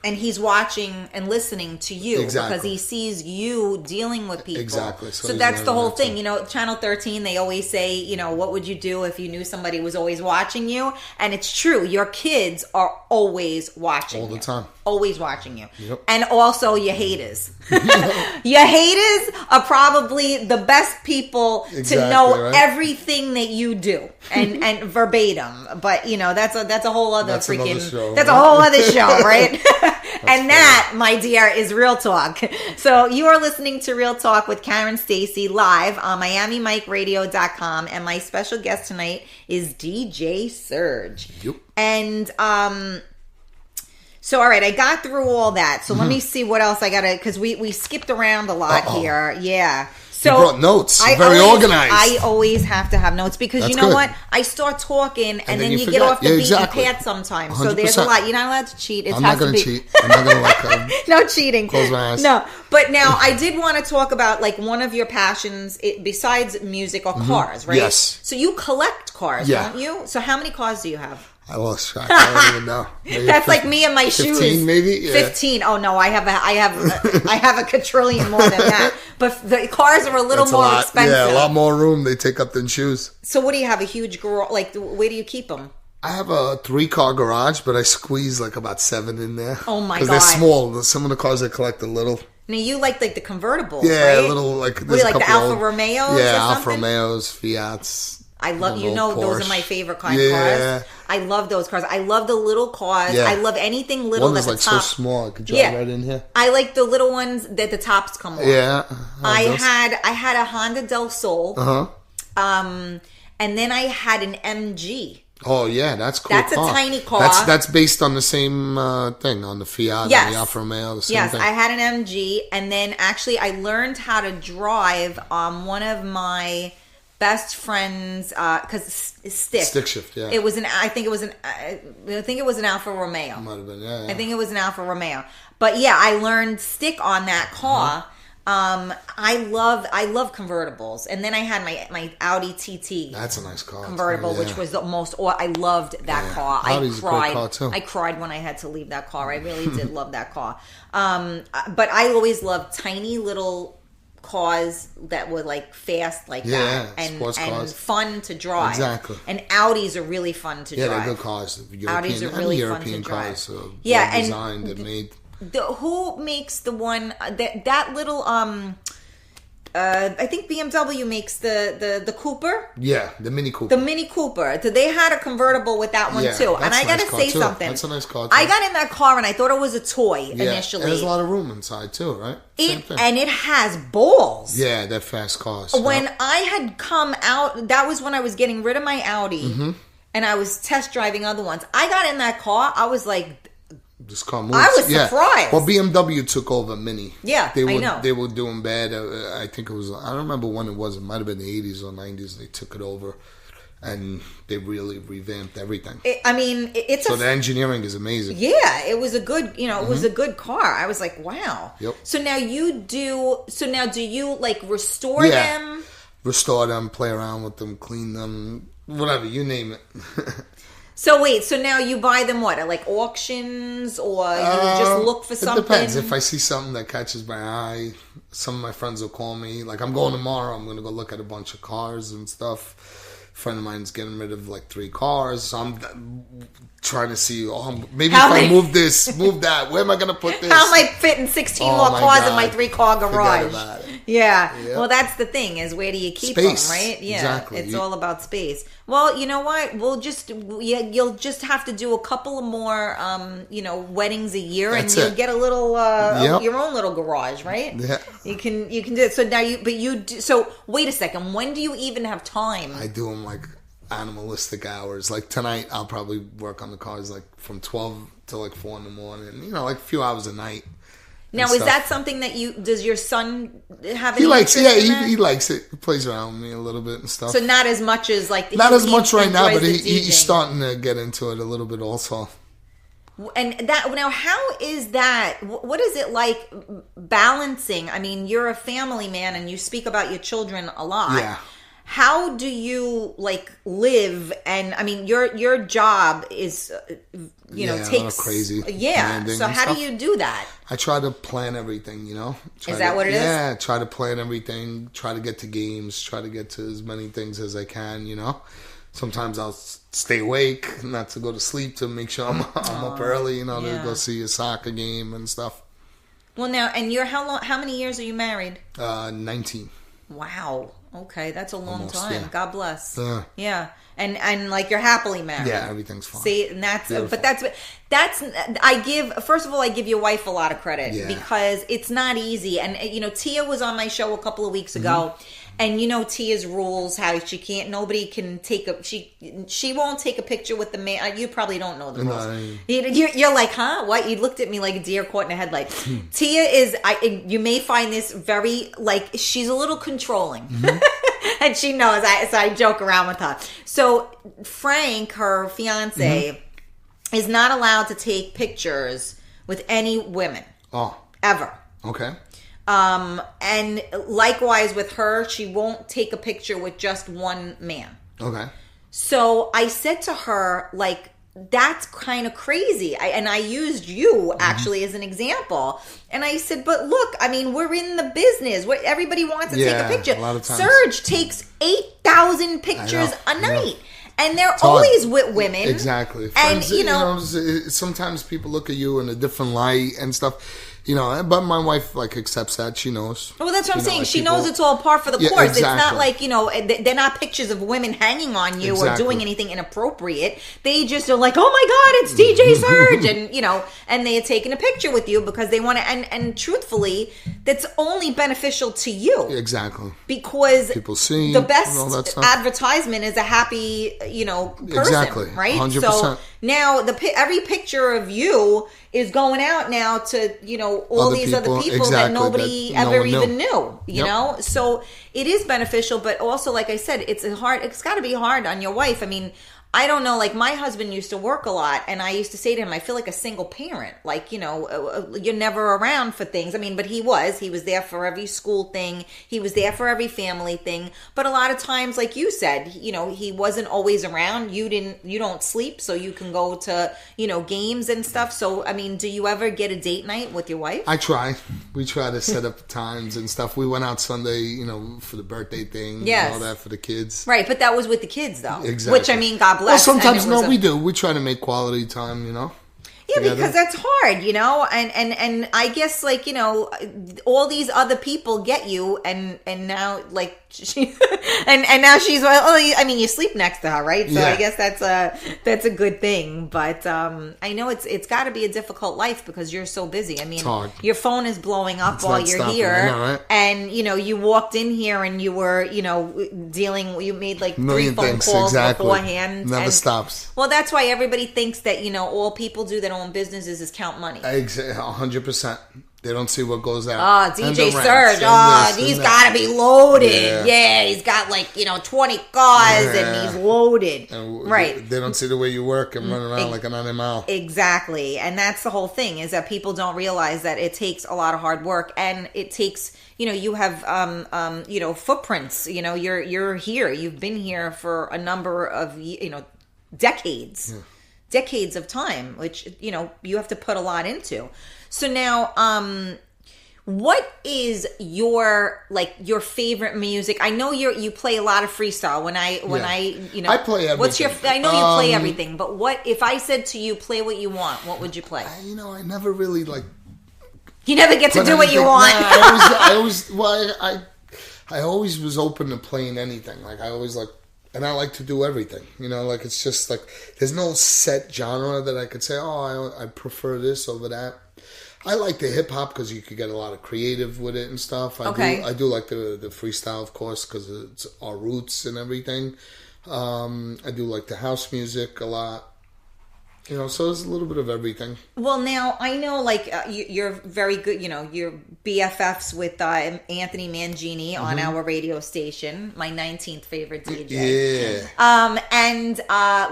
And he's watching and listening to you because he sees you dealing with people. Exactly. So that's the whole thing. Channel 13, they always say, what would you do if you knew somebody was always watching you? And it's true. Your kids are always watching you. All the time. Always watching you. Yep. And also your haters. Your haters are probably the best people to know everything that you do and verbatim. But that's a whole other that's a whole other show, right? And that, my dear, is Real Talk. So you are listening to Real Talk with Karen Stacy live on MiamiMikeRadio.com, and my special guest tonight is DJ Serg. Yep. And so, all right, I got through all that. So let me see what else I got to, because we skipped around a lot here. Yeah. So you brought notes. Very organized. I always have to have notes because you know what? I start talking and then you get off the beaten path sometimes. 100%. So there's a lot. You're not allowed to cheat. I'm not going to cheat. I'm not going to no cheating. Close my eyes. No. But now I did want to talk about one of your passions besides music or cars, right? Yes. So you collect cars, don't you? So how many cars do you have? I lost track. I don't even know. Maybe that's like me and my 15 shoes. 15 maybe? Yeah. 15. Oh no, I have a quadrillion more than that. But the cars are a little more expensive. Yeah, a lot more room they take up than shoes. So what do you have? A huge garage? Where do you keep them? I have a 3-car garage, but I squeeze about 7 in there. Oh my God. Because they're small. Some of the cars I collect are little. Now you like the convertibles, yeah, right? a little like what do you like, the Alfa Romeos? Yeah, or Alfa Romeos, Fiats. I love Porsche. Those are my favorite kind of cars. I love those cars. I love the little cars. Yeah. I love anything little. One is that's like top. so small. I could drive right in here. I like the little ones that the tops come off. Yeah, I had a Honda Del Sol. And then I had an MG. Oh yeah, that's cool. That's a tiny car. That's based on the same thing, on the Fiat and the Alfa Romeo. The same thing. I had an MG, and then actually I learned how to drive one of my best friends because stick shift. Yeah, it was an. I think it was an Alfa Romeo. Might have been. Yeah. I think it was an Alfa Romeo. But yeah, I learned stick on that car. I love convertibles, and then I had my Audi TT. That's a nice car. Convertible, which was the most. I loved that car. Audi's I cried. A great car too. I cried when I had to leave that car. I really did love that car. But I always loved tiny little cars that were like fast like that and fun to drive. Exactly. And Audis are really fun to drive. Yeah, they're good cars. Audis are really European fun to cars. drive. Well designed and made. Who makes the one that little I think BMW makes the Cooper. Yeah, the Mini Cooper. The Mini Cooper. So they had a convertible with that one too. And I got to say something. That's a nice car too. I got in that car and I thought it was a toy initially. There's a lot of room inside too, right? And it has balls. Yeah, they're fast cars. When I had come out, that was when I was getting rid of my Audi and I was test driving other ones. I got in that car. I was like, this car moves. I was surprised. Well, BMW took over Mini. Yeah, I know. They were doing bad. I think it was, I don't remember when it was. It might have been the 80s or 90s. They took it over and they really revamped everything. So the engineering is amazing. Yeah, it was a good, it was a good car. I was like, wow. Yep. So now do you like restore them? Restore them, play around with them, clean them, whatever, you name it. So wait, so now you buy them what, at like auctions, or you just look for something? It depends. If I see something that catches my eye, some of my friends will call me. Like, I'm going tomorrow, I'm going to go look at a bunch of cars and stuff. A friend of mine's getting rid of like 3 cars, so I'm trying to see, maybe if I move this, move that, where am I going to put this? How am I fitting 16 more cars in my 3-car garage? Forget about it. Yeah. Yep. Well, that's the thing, is where do you keep space. them, right? Yeah, exactly. It's all about space. Well, you know what? You'll just have to do a couple of more, weddings a year, and you'll get a little, your own little garage, right? Yeah. You can do it. So now so wait a second. When do you even have time? I do them like animalistic hours. Like tonight, I'll probably work on the cars like from 12 to like 4 in the morning. Like a few hours a night. Now, is that something that does your son have any He likes it. interest in Yeah, he likes it. He plays around with me a little bit and stuff. So not as much as like... Not as much right now, but he's starting to get into it a little bit also. And now, how is that? What is it like balancing? I mean, you're a family man and you speak about your children a lot. Yeah. How do you like live? And I mean, your job is, takes crazy. Yeah. So how do you do that? I try to plan everything. Is that what it is? Yeah. Try to plan everything. Try to get to games. Try to get to as many things as I can. Sometimes I'll stay awake, not to go to sleep, to make sure I'm up early. To go see a soccer game and stuff. Well, now, and how many years are you married? 19. Wow. Okay, that's a long time. Yeah. God bless. Yeah. And like you're happily married. Yeah, everything's fine. See, and that's I give your wife a lot of credit because it's not easy. And Tia was on my show a couple of weeks ago, and Tia's rules, how nobody can she won't take a picture with the man. You probably don't know the rules. You're like, huh? What? You looked at me like a deer caught in a headlight. Tia is, you may find this very, like, she's a little controlling. And she knows, so I joke around with her. So Frank, her fiance, is not allowed to take pictures with any women. Oh. Ever. Okay. And likewise with her, she won't take a picture with just one man. Okay. So I said to her, like, that's kind of crazy. I used you actually as an example. And I said, but look, I mean, we're in the business. Everybody wants to take a picture. A lot of times. Serg takes 8,000 pictures a night. And they're always with women. Exactly. Friends, and, you know, sometimes people look at you in a different light and stuff. You know, but my wife, like, accepts that. She knows. Well, that's what I'm saying. Like she knows it's all par for the course. Exactly. It's not like, you know, they're not pictures of women hanging on you or doing anything inappropriate. They just are like, oh my God, it's DJ Serg. And, you know, and they're taking a picture with you because they want to. And truthfully, that's only beneficial to you. Exactly. Because people see the best advertisement is a happy, you know, person. Exactly. Right? 100%. So now every picture of you is going out now to, you know, all these other people that nobody ever even knew, you know? So it is beneficial, but also, like I said, it's got to be hard on your wife. I mean, I don't know, like my husband used to work a lot and I used to say to him, I feel like a single parent. Like, you know, you're never around for things. I mean, but he was there for every school thing. He was there for every family thing. But a lot of times, like you said, you know, he wasn't always around. You don't sleep, so you can go to, you know, games and stuff. So, I mean, do you ever get a date night with your wife? I try. We try to set up times and stuff. We went out Sunday, you know, for the birthday thing and all that for the kids. Right, but that was with the kids, though. Exactly. Which, I mean, God bless. Well, sometimes we do. We try to make quality time, you know. Yeah, together. Because that's hard, you know, and I guess, like, you know, all these other people get you, and now, like, and now she's, well, I mean, you sleep next to her, right? So I guess that's a good thing. But I know it's got to be a difficult life because you're so busy. I mean, your phone is blowing up while you're here, know, right? And you know, you walked in here and you were, you know, you made like 3 phone calls beforehand. Never stops. Well, that's why everybody thinks that, you know, all people do that own businesses is count money. 100%. They don't see what goes out. DJ Serg. He's got to be loaded. Yeah, he's got like, you know, 20 cars and he's loaded. And right. They don't see the way you work and run around like an animal. Exactly. And that's the whole thing, is that people don't realize that it takes a lot of hard work, and it takes, you know, you have, you know, footprints. You know, you're here. You've been here for a number of, you know, decades. Yeah. Decades of time, which, you know, you have to put a lot into. So now, what is your favorite music? I know you play a lot of freestyle. When I you know, I play everything. I know you play everything, but what if I said to you, play what you want? What would you play? You know, I never really like. You never get to do what you want. I always was open to playing anything. Like I always like. And I like to do everything, you know, like it's just like, there's no set genre that I could say, I prefer this over that. I like the hip hop because you could get a lot of creative with it and stuff. I do like the freestyle, of course, because it's our roots and everything. I do like the house music a lot. You know, so there's a little bit of everything. Well, now, I know, like, you're very good, you know, you're BFFs with Anthony Mangini on our radio station, my 19th favorite DJ. Yeah. And,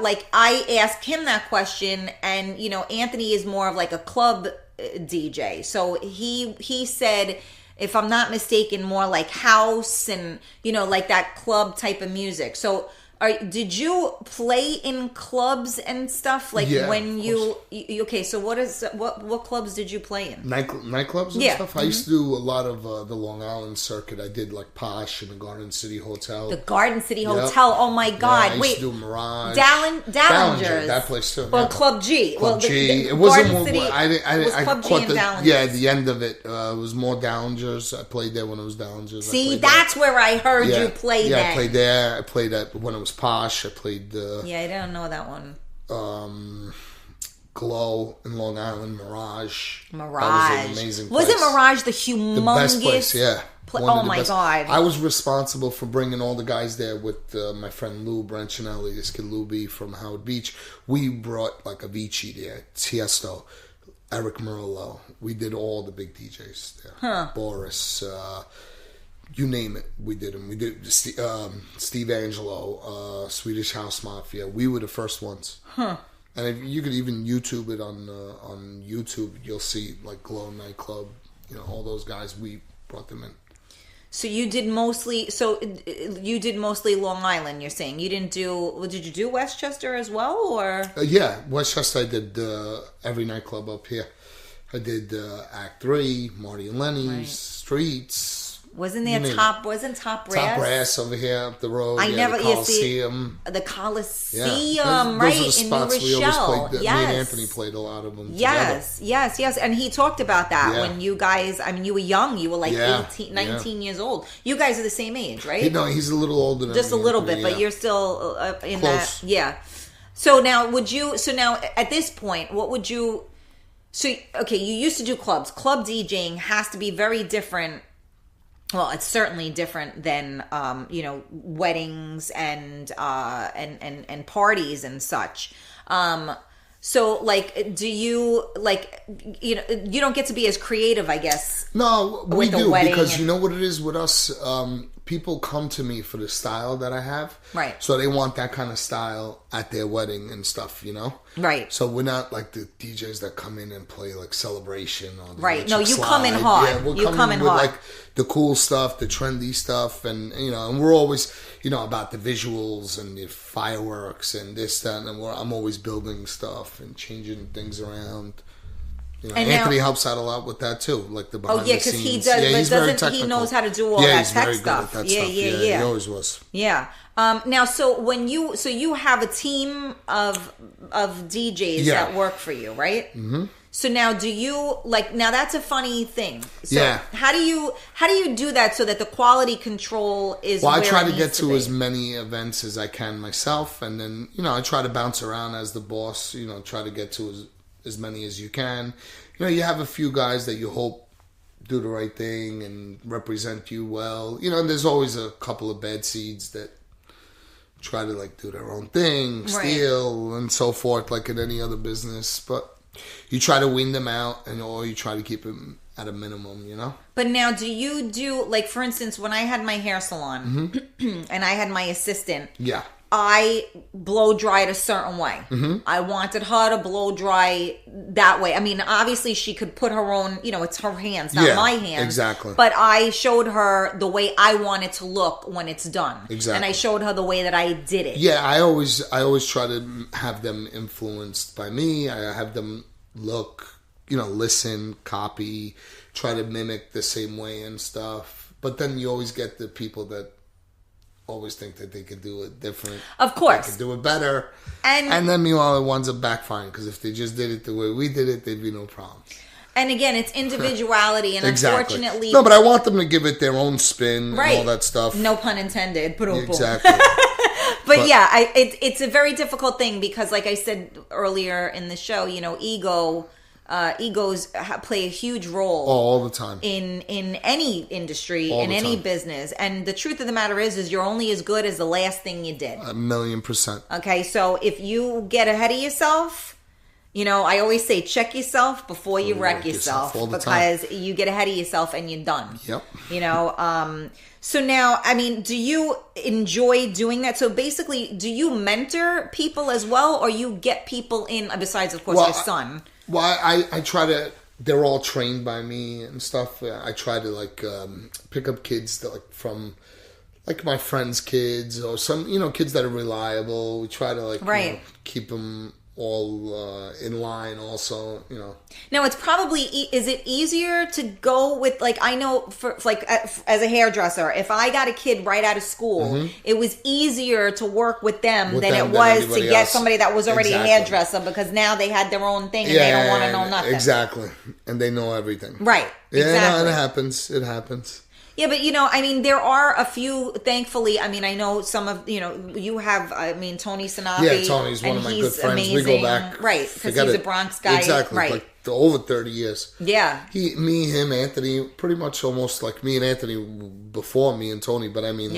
like, I asked him that question, and, you know, Anthony is more of, like, a club DJ. So he said, if I'm not mistaken, more like house and, you know, like that club type of music. So... did you play in clubs and stuff? Like when you okay? So what clubs did you play in? Nightclubs and stuff. Mm-hmm. I used to do a lot of the Long Island circuit. I did like Posh and the Garden City Hotel. The Garden City Hotel. Oh my God! I used to do Mirage. Dallinger's. That place too. Well, Club G. Club G. It wasn't more. I caught the end of it. It was more Dallinger's. I played there when it was Dallinger's. See, that's where I heard you play. Yeah, I played there. I played at when it was Posh. I played I don't know that one. Glow in Long Island, Mirage. That was an amazing place. Wasn't Mirage the humongous? The best place, yeah. Oh my God. I was responsible for bringing all the guys there with my friend Lou Branchinelli, this kid Lou B from Howard Beach. We brought like Avicii there, Tiesto, Eric Murillo. We did all the big DJs there. Boris, you name it, we did them. We did Steve Angelo, Swedish House Mafia. We were the first ones. And if you could even YouTube it on YouTube, you'll see like Glow Nightclub. You know, all those guys. We brought them in. So you did mostly. Long Island. You're saying you didn't do. Did you do Westchester as well, or? Yeah, Westchester. I did every nightclub up here. I did Act 3, Marty and Lenny's, Streets. Wasn't there Top Brass? Top Brass over here up the road. I never. The Coliseum. The Coliseum, those right? Those are the spots in New Rochelle. Me and Anthony played a lot of them. Yes, together. Yes. And he talked about that when you guys. I mean, you were young. You were like 18, 19 years old. You guys are the same age, right? No, he's a little older than me. Just a little bit, but you're still in close. that. Yeah. So now, now at this point, what would you? So okay, you used to do clubs. Club DJing has to be very different. Well, it's certainly different than weddings and parties and such. So like, do you like you don't get to be as creative, I guess. No, we do because you know what it is with us. People come to me for the style that I have, right? So they want that kind of style at their wedding and stuff, right? So we're not like the DJs that come in and play like Celebration or right. No, you come in hard. Yeah, you come in with like the cool stuff, the trendy stuff, and and we're always about the visuals and the fireworks and this, that, and I'm always building stuff and changing things around. And Anthony helps out a lot with that too, like the behind the scenes. Because he does, but he knows how to do all that tech stuff. Yeah, he always was. Yeah. Now, so you have a team of DJs that work for you, right? Mm-hmm. So now, do you now that's a funny thing. So how do you do that so that the quality control is? Well, I try to get to as many events as I can myself, and then I try to bounce around as the boss. Try to get to as many as you can. You have a few guys that you hope do the right thing and represent you well. And there's always a couple of bad seeds that try to do their own thing, steal and so forth, like in any other business. But you try to wean them out, or you try to keep them at a minimum, But now, do you do, for instance, when I had my hair salon and I had my assistant, I blow dried a certain way. Mm-hmm. I wanted her to blow dry that way. I mean, obviously she could put her own, it's her hands, not my hands. Exactly. But I showed her the way I want it to look when it's done. Exactly. And I showed her the way that I did it. Yeah, I always try to have them influenced by me. I have them look, listen, copy, try to mimic the same way and stuff. But then you always get the people that always think that they could do it different. Of course. They could do it better. And then meanwhile, it winds up backfiring, because if they just did it the way we did it, there'd be no problems. And again, it's individuality, and exactly. Unfortunately... No, but I want them to give it their own spin and all that stuff. No pun intended. Exactly. But yeah, it's a very difficult thing, because like I said earlier in the show, egos play a huge role all the time in any industry, in any business. And the truth of the matter is you're only as good as the last thing you did. 1,000,000%. Okay, so if you get ahead of yourself, I always say check yourself before you wreck yourself, because you get ahead of yourself and you're done. Yep. So now, I mean, do you enjoy doing that? So basically, do you mentor people as well, or you get people in, besides, of course, your son? Well, I try to. They're all trained by me and stuff. I try to pick up kids that, from my friends' kids, or some kids that are reliable. We try to keep them all in line. Also, Now it's probably is it easier to go with I know for as a hairdresser, if I got a kid right out of school, it was easier to work with them than it was to get somebody that was already a hairdresser, because now they had their own thing and they don't want to know nothing. Exactly, and they know everything. Right. Yeah, exactly. No, it happens. It happens. Yeah, but I mean, there are a few, thankfully. I mean, I know some of, you have, Tony Sanafi. Yeah, Tony's one of my good friends. Amazing. We go back. Right, because he's a Bronx guy. Exactly, right. Over 30 years. Yeah. Me, him, Anthony, pretty much almost like me and Anthony before me and Tony, but I mean,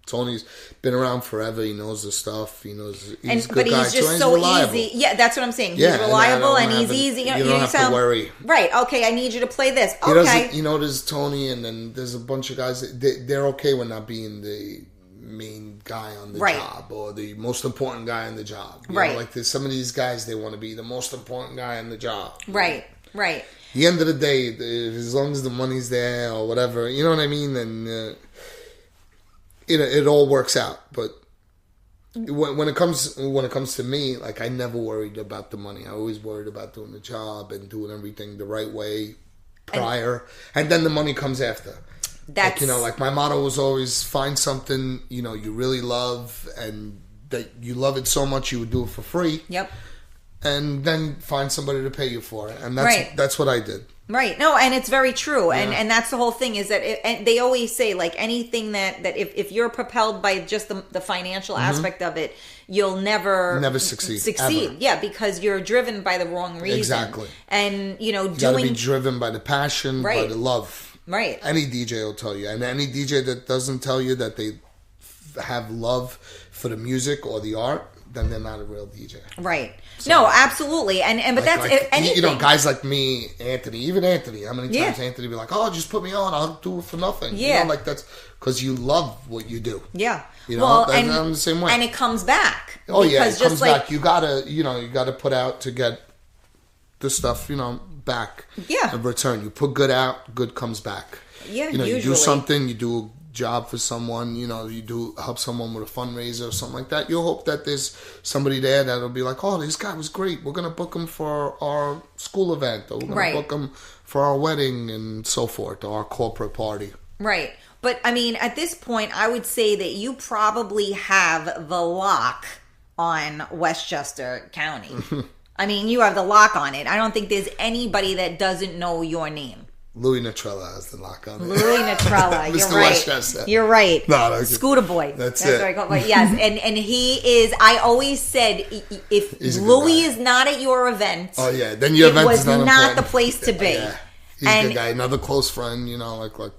Tony's been around forever. He knows the stuff. He knows he's a good guy. But he's just so easy. Yeah, that's what I'm saying. He's reliable and he's easy. You don't have to worry. Right. Okay, I need you to play this. Okay. There's Tony, and then there's a bunch of guys. They're okay with not being the main guy on the job, or the most important guy on the job. You know, there's some of these guys, they want to be the most important guy on the job. Right. Right. At the end of the day, as long as the money's there or whatever, you know what I mean, then it all works out. But when it comes to me, I never worried about the money. I always worried about doing the job and doing everything the right way prior, and then the money comes after. That's... Like, like my motto was always find something, you really love and that you love it so much you would do it for free. Yep. And then find somebody to pay you for it. And that's what I did. Right. No, and it's very true. And that's the whole thing is that and they always say, like, anything that if you're propelled by just the financial aspect of it, you'll never succeed. Ever. Yeah, because you're driven by the wrong reason. Exactly. And, you gotta be driven by the passion, by the love. Right. Any DJ will tell you. And any DJ that doesn't tell you that they have love for the music or the art, then they're not a real DJ. Right. So, no, absolutely. But that's anything. Guys like me, Anthony, how many times Anthony be like, "Oh, just put me on, I'll do it for nothing." Yeah. That's because you love what you do. Yeah. I'm the same way. And it comes back. Oh yeah, it comes back. You gotta put out to get the stuff, back. Yeah. In return, you put good out, good comes back. Yeah. Usually. You do something, you do a job for someone, you do help someone with a fundraiser or something like that. You hope that there's somebody there that'll be like, oh, this guy was great. We're gonna book him for our school event, or we're gonna book him for our wedding and so forth, or our corporate party. Right. But I mean, at this point, I would say that you probably have the lock on Westchester County. I mean, you have the lock on it. I don't think there's anybody that doesn't know your name. Louis Natrella has the lock on it. Louis Natrella, you're right. Westchester. You're right. No, Scooter Boy. That's it. What I call it. Yes, and he is. I always said if Louis is not at your event, then your event is not important. The place to be. Yeah. He's a good guy. Another close friend, like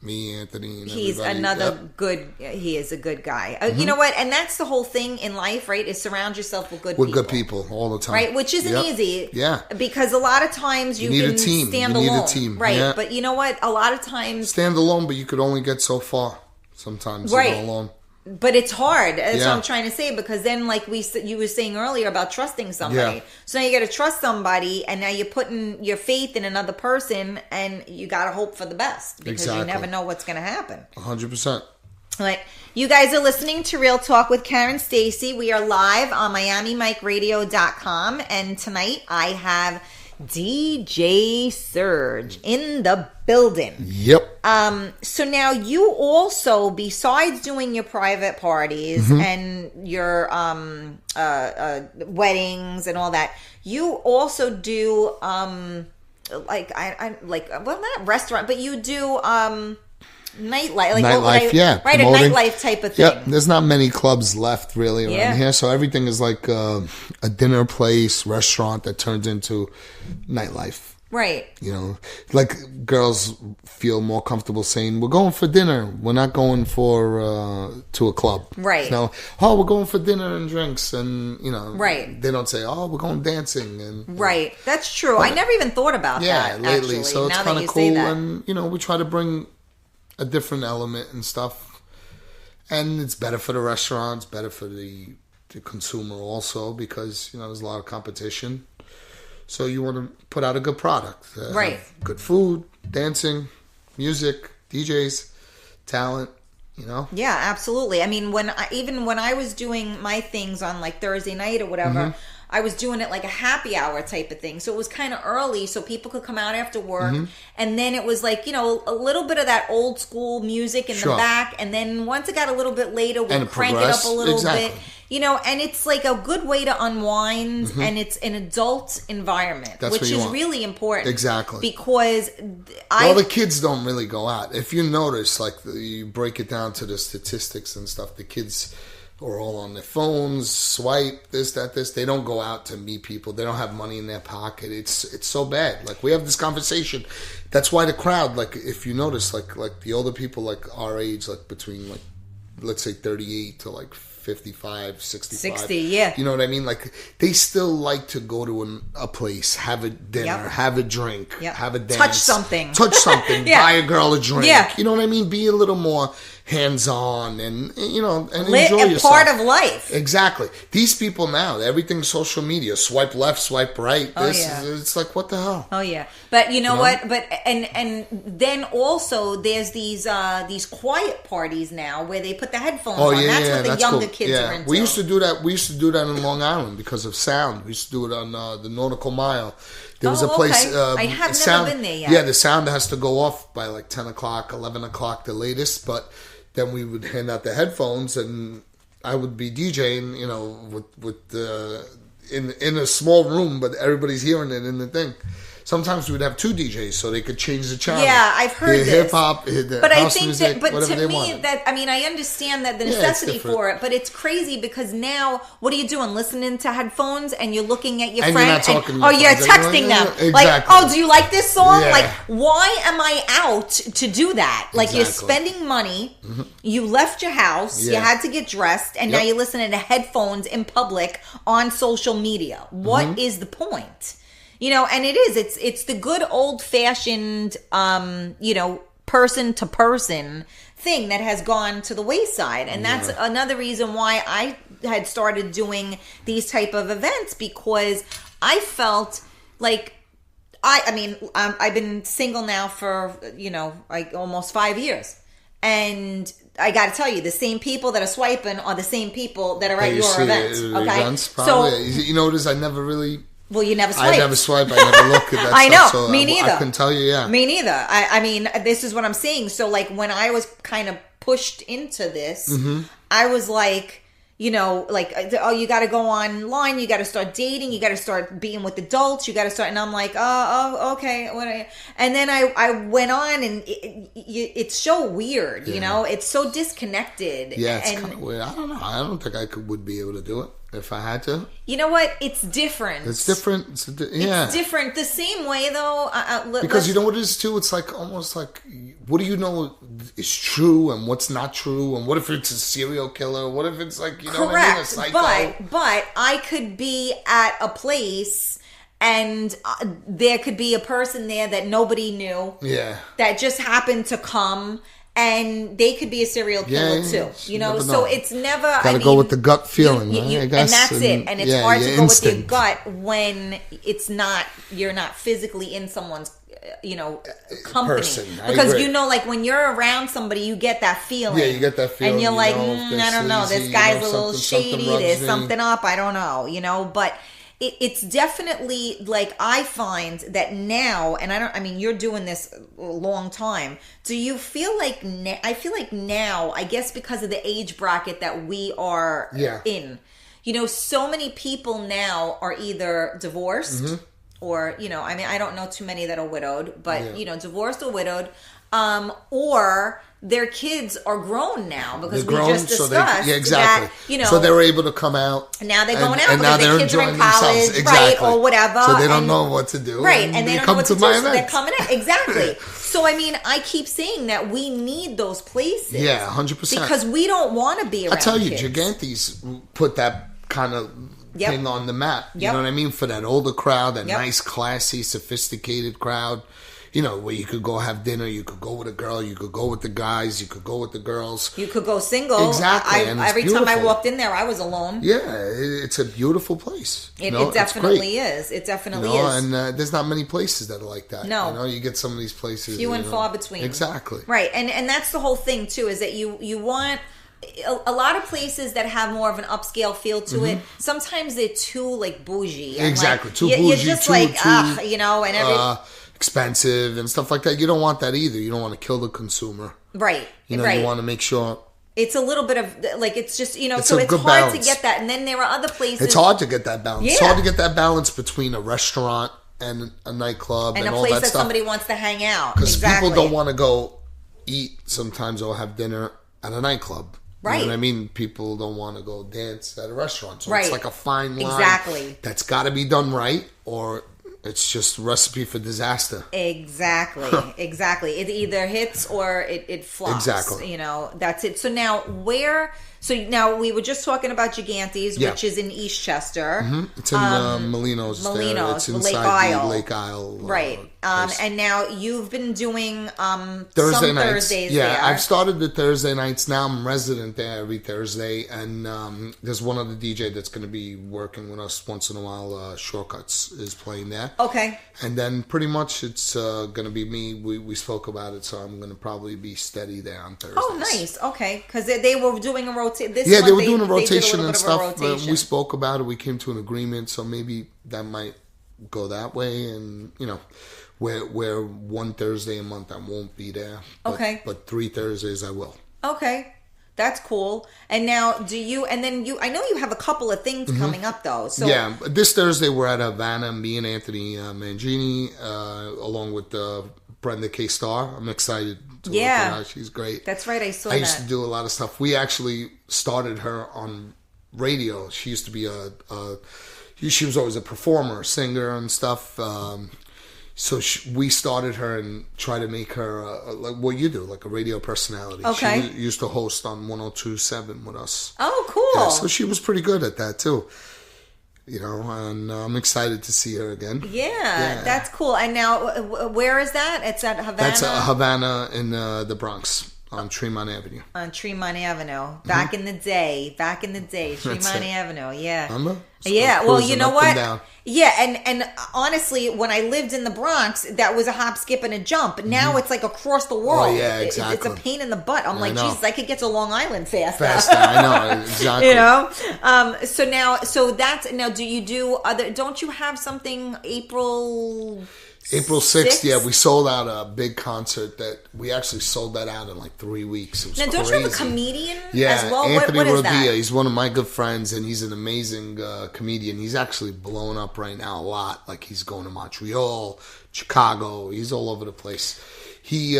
me, Anthony, and he's everybody. Another good. He is a good guy. You know what? And that's the whole thing in life, right? Is surround yourself with good people. With good people all the time, right? Which isn't easy. Yeah. Because a lot of times you need can a team. Stand you alone. need a team, right? Yeah. But you know what? A lot of times stand alone, but you could only get so far. Sometimes right. You go alone. But it's hard. That's what I'm trying to say. Because then, like you were saying earlier about trusting somebody. Yeah. So now you got to trust somebody, and now you're putting your faith in another person, and you got to hope for the best because you never know what's going to happen. 100%. Right. You guys are listening to Real Talk with Karen Stacy. We are live on MiamiMikeRadio.com, and tonight I have DJ Serg in the building. Yep. So now you also, besides doing your private parties and your weddings and all that, you also do not restaurant, but you do nightlife, right? Promoting. A nightlife type of thing. Yep. There's not many clubs left really around here, so everything is like a dinner place, restaurant that turns into nightlife. Right. Like girls feel more comfortable saying, "We're going for dinner. We're not going for to a club." Right. We're going for dinner and drinks, and right. They don't say, "Oh, we're going dancing." And right. That's true. I never even thought about that. Yeah, lately, actually, so it's kind of cool, and we try to bring a different element and stuff, and it's better for the restaurants, better for the consumer also, because there's a lot of competition. So you want to put out a good product, right? Good food, dancing, music, DJs, talent. Yeah, absolutely. I mean, when I was doing my things on like Thursday night or whatever, I was doing it like a happy hour type of thing. So it was kind of early so people could come out after work. And then it was like, a little bit of that old school music in the back. And then once it got a little bit later, we'd crank it up a little bit. And it's like a good way to unwind, and it's an adult environment, which is really important. Exactly. Because the kids don't really go out. If you notice, like you break it down to the statistics and stuff, the kids are all on their phones, swipe, this, that, this. They don't go out to meet people. They don't have money in their pocket. It's so bad. Like, we have this conversation. That's why the crowd, like, if you notice, like the older people, like our age, like between, like, let's say 38 to, like, 55, 65. 60, yeah. You know what I mean? Like, they still like to go to a place, have a dinner, have a drink, have a dance. Touch something, buy a girl a drink. Yeah. You know what I mean? Be a little more hands-on and and enjoy yourself. Part of life. Exactly. These people now, everything's social media. Swipe left, swipe right. It's like, what the hell? Oh yeah. But you know what? But and then also there's these quiet parties now where they put the headphones on. That's what the younger kids are into. We used to do that. We used to do that in Long Island because of sound. We used to do it on the Nautical Mile. There was a place. I have never been there yet. Yeah, the sound has to go off by like 10 o'clock, 11 o'clock, the latest. But then we would hand out the headphones, and I would be DJing, with in a small room, but everybody's hearing it in the thing. Sometimes we would have 2 DJs so they could change the channel. Yeah, I've heard this. Hip hop, but house I think music, but whatever to they me, wanted. I understand that the necessity for it, but it's crazy because now, what are you doing? Listening to headphones and you're looking at your friend, you're not talking to your you're friends. texting them. Exactly. Like, oh, do you like this song? Yeah. Like, why am I out to do that? Like, you're spending money. Mm-hmm. You left your house. You had to get dressed, and now you're listening to headphones in public on social media. What is the point? And it is. It's the good old fashioned, person to person thing that has gone to the wayside, and that's another reason why I had started doing these type of events, because I felt like I've been single now for like almost 5 years, and I got to tell you, the same people that are swiping are the same people that are at your events. Okay, so you notice I never really. Well, you never swipe. I never swipe. I never look at that I know. stuff. So me neither. I couldn't tell you, Me neither. I mean, this is what I'm saying. So, like, when I was kind of pushed into this, I was like, you got to go online. You got to start dating. You got to start being with adults. You got to start. And I'm like, okay. And then I went on, and it's so weird, It's so disconnected. Yeah, it's kind of weird. I don't know. I don't think I would be able to do it. If I had to. You know what? It's different. It's different. It's different. The same way, though. Because you know what it is, too? It's like almost like, what do you know is true and what's not true? And what if it's a serial killer? What if it's like, Correct. What I mean? A psycho? But I could be at a place and there could be a person there that nobody knew. Yeah. That just happened to come. And they could be a serial killer too, So it's never. Gotta go with the gut feeling, I guess, and that's it. And it's hard to go with your gut when it's not. You're not physically in someone's, company, because like when you're around somebody, you get that feeling. Yeah, you get that feeling, and you're like, I don't know. This guy's a little shady. There's something up. I don't know. But. It's definitely like I find that now, and you're doing this a long time. Do you feel like I feel like now, I guess because of the age bracket that we are in, so many people now are either divorced or, I don't know too many that are widowed, but, divorced or widowed, or their kids are grown now because we just discussed that, so they were able to come out. Now they're going out because their kids are in college, right, or whatever. So they don't know what to do. Right, and they don't know what to do, so they're coming out. Exactly. So, I keep saying that we need those places. Yeah, 100%. Because we don't want to be around I tell you, kids. Gigantes put that kind of thing on the map. You know what I mean? For that older crowd, that nice, classy, sophisticated crowd. Where you could go have dinner, you could go with a girl, you could go with the guys, you could go with the girls. You could go single. Exactly. Every time I walked in there, I was alone. Yeah, it's a beautiful place. It definitely is. It definitely is. And there's not many places that are like that. No. You get some of these places. Few and far between. Exactly. Right. And that's the whole thing, too, is that you want... A lot of places that have more of an upscale feel to it, sometimes they're too, like, bougie. Exactly. Like, too bougie. You're just too, like, and every... expensive and stuff like that. You don't want that either. You don't want to kill the consumer. Right. You want to make sure... It's a little bit of, like, it's just, it's so it's hard balance. to get that. And then there are other places... It's hard to get that balance. Yeah. It's hard to get that balance between a restaurant and a nightclub and all that stuff. And a place that somebody wants to hang out. Because people don't want to go eat sometimes or have dinner at a nightclub. Right. You know what I mean? People don't want to go dance at a restaurant. So it's like a fine line. Exactly. That's got to be done right, or it's just a recipe for disaster. Exactly. Exactly. It either hits or it flops. Exactly. That's it. So now So now we were just talking about Gigantes, which is in Eastchester. Mm-hmm. It's in Molinos. It's inside Lake Isle. Right. And now you've been doing Thursday nights. Thursdays there. there. I've started the Thursday nights. Now I'm resident there every Thursday. And there's one other DJ that's going to be working with us once in a while. Shortcuts is playing there. Okay. And then pretty much it's going to be me. We spoke about it, so I'm going to probably be steady there on Thursdays. Oh, nice. Okay. Because they were doing a rotation. They were doing a rotation and stuff. We spoke about it. We came to an agreement, so maybe that might go that way, and where one Thursday a month I won't be there. But 3 Thursdays I will. Okay. That's cool. And now I know you have a couple of things coming up though. So yeah, this Thursday we're at Havana, me and Anthony Mangini, along with Brenda K. Starr. I'm excited to work with her. She's great. That's right. I saw that. I used to do a lot of stuff. We actually started her on radio. She used to be she was always a performer, singer and stuff. So we started her and tried to make her like what you do, like a radio personality. Okay. She used to host on 102.7 with us. Oh, cool. Yeah, so she was pretty good at that too. And I'm excited to see her again. Yeah, that's cool. And now, where is that? It's at Havana? That's Havana in the Bronx. On Tremont Avenue. On Tremont Avenue. Back in the day. Tremont Avenue. Yeah. Remember? Yeah. Well, you know what? Yeah. And honestly, when I lived in the Bronx, that was a hop, skip, and a jump. Now it's like across the world. Oh, yeah, exactly. It's a pain in the butt. I'm like, Jesus, I could get to Long Island faster. I know. Exactly. Now do you do don't you have something April 6th, yeah, we sold out a big concert that we actually sold that out in like 3 weeks. It was crazy. Don't you have a comedian as well? Anthony what is Rodia. That? He's one of my good friends, and he's an amazing comedian. He's actually blowing up right now a lot. Like he's going to Montreal, Chicago. He's all over the place. He's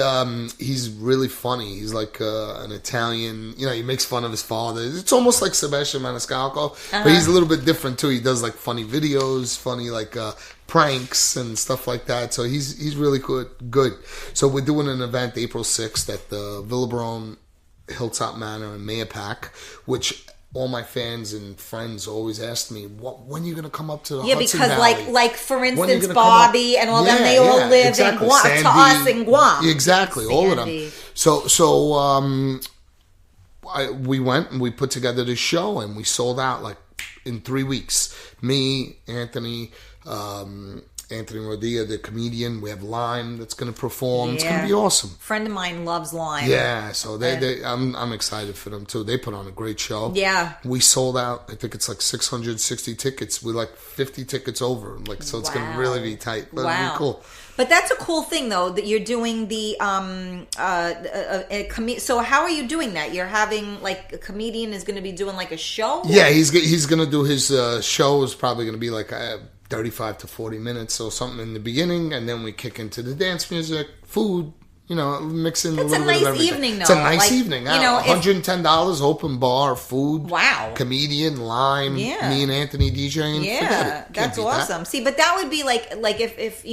really funny. He's like an Italian. He makes fun of his father. It's almost like Sebastian Maniscalco, but he's a little bit different too. He does like funny videos, funny like pranks and stuff like that. So he's really good. So we're doing an event April 6th at the Villabrone Hilltop Manor in Mayapack, which all my fans and friends always ask me, when are you going to come up to the Hudson Valley? like for instance, Bobby and all them, they all live in Guam, to us in Guam. Exactly, all of them. So we went and we put together this show, and we sold out like in 3 weeks. Me, Anthony Rodia, the comedian. We have Lime that's going to perform. Yeah. It's going to be awesome. Friend of mine loves Lime. Yeah, so I'm excited for them too. They put on a great show. Yeah, we sold out. I think it's like 660 tickets. We're like 50 tickets over. Like so, it's going to really be tight. But it'll be cool. But that's a cool thing, though, that you're doing the so how are you doing that? You're having like a comedian is going to be doing like a show. Yeah, he's going to do his show is probably going to be like 35 to 40 minutes or something in the beginning, and then we kick into the dance music, food, mix in a little bit of everything. Evening, though. It's a nice evening. $110, open bar, food. Wow. Comedian, Lime, me and Anthony DJing. Yeah, that's awesome. See, but that would be like if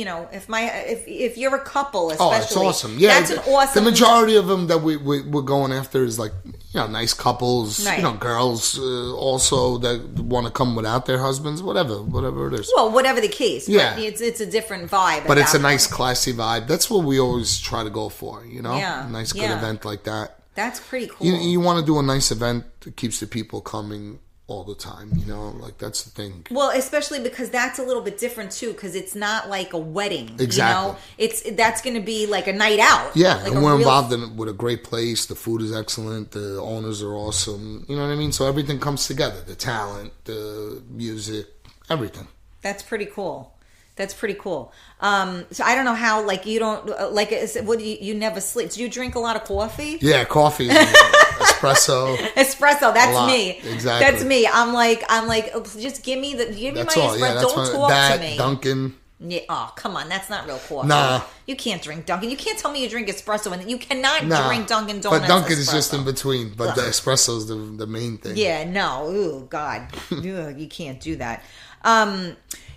you're a couple, especially. Oh, it's awesome. Yeah, that's an awesome. The majority of them that we're going after is like nice couples, right. Girls also that want to come without their husbands, whatever it is. Well, whatever the case. Yeah, but it's a different vibe. But it's a nice, classy vibe. That's what we always try to go for, Yeah. A nice, good event like that. That's pretty cool. You want to do a nice event that keeps the people coming all the time, like that's the thing. Well, especially because that's a little bit different too, because it's not like a wedding. Exactly. That's going to be like a night out. Yeah, like and we're involved with a great place. The food is excellent. The owners are awesome. You know what I mean? So everything comes together. The talent, the music, everything. That's pretty cool. So I don't know how, like, you don't, like, what do you never sleep? Do you drink a lot of coffee? Yeah, coffee. Espresso. That's me. Exactly. That's me. I'm like, just give me my espresso. Yeah, don't talk to me. Dunkin'. Yeah. Oh, come on. That's not real coffee. Nah. You can't drink Dunkin'. You can't tell me you drink espresso and you cannot drink Dunkin' Donuts. But Dunkin' is just in between. But the espresso is the main thing. Yeah, no. Ooh, God. You can't do that.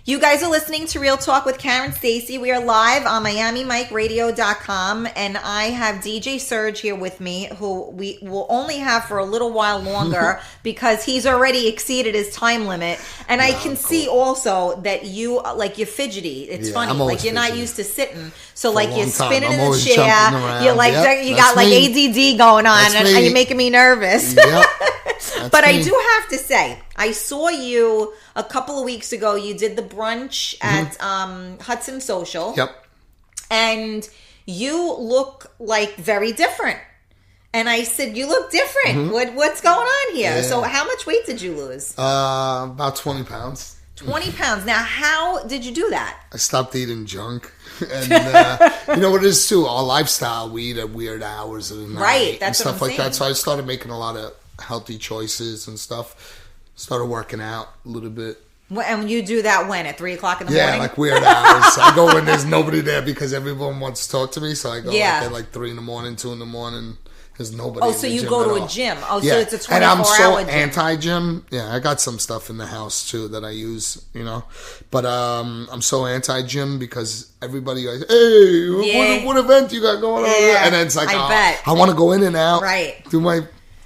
You guys are listening to Real Talk with Karen Stacy. We are live on MiamiMikeRadio.com, and I have DJ Serg here with me, who we will only have for a little while longer because he's already exceeded his time limit. And I can see also that you're fidgety. It's funny, like you're not used to sitting, so like you're spinning in the chair. You're like you got like ADD going on, and you're making me nervous. Yep. But I do have to say, I saw you a couple of weeks ago. You did the brunch at Hudson Social. Yep. And you look like very different. And I said, you look different. What's going on here? Yeah. So how much weight did you lose? About 20 pounds. 20 pounds. Now, how did you do that? I stopped eating junk. And you know what it is too? Our lifestyle, we eat at weird hours of the night. Right, that's and stuff what I'm like saying. that. So I started making a lot of healthy choices and stuff. Started working out a little bit. And you do that when? At 3 o'clock in the morning? Yeah, like weird hours. I go when there's nobody there because everyone wants to talk to me. So I go at like 3 in the morning, 2 in the morning. There's nobody. Oh, so you go to a gym. Oh, yeah. So it's a 24-hour and I'm so gym. anti-gym. Yeah, I got some stuff in the house too that I use, you know. But I'm so anti-gym because everybody goes, hey, what event you got going on? And then it's like, I want to go in and out. Right. Do my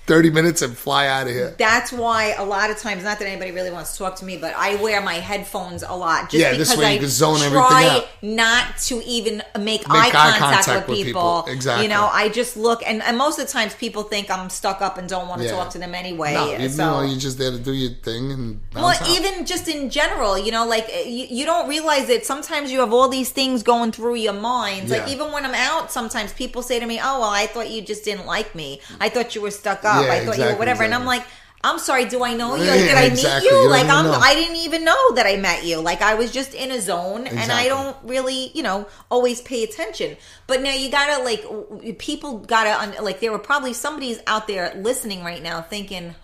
30 minutes and fly out of here. That's why a lot of times, not that anybody really wants to talk to me, but I wear my headphones a lot just because this way you can zone everything try out. Not to even make eye contact with people. Exactly. You know, I just look, and most of the times people think I'm stuck up and don't want to talk to them anyway. No, you know, you're just there to do your thing and bounce out. Even just in general, you know, like you don't realize that sometimes you have all these things going through your mind. Like even when I'm out, sometimes people say to me, "Oh, well, I thought you just didn't like me. I thought you were stuck up. I thought you were whatever." And I'm like, I'm sorry, do I know you? Like, did I meet you? Like, I didn't even know that I met you. Like, I was just in a zone and I don't really, you know, always pay attention. But now you gotta, like, people gotta, like, there were probably somebody's out there listening right now thinking,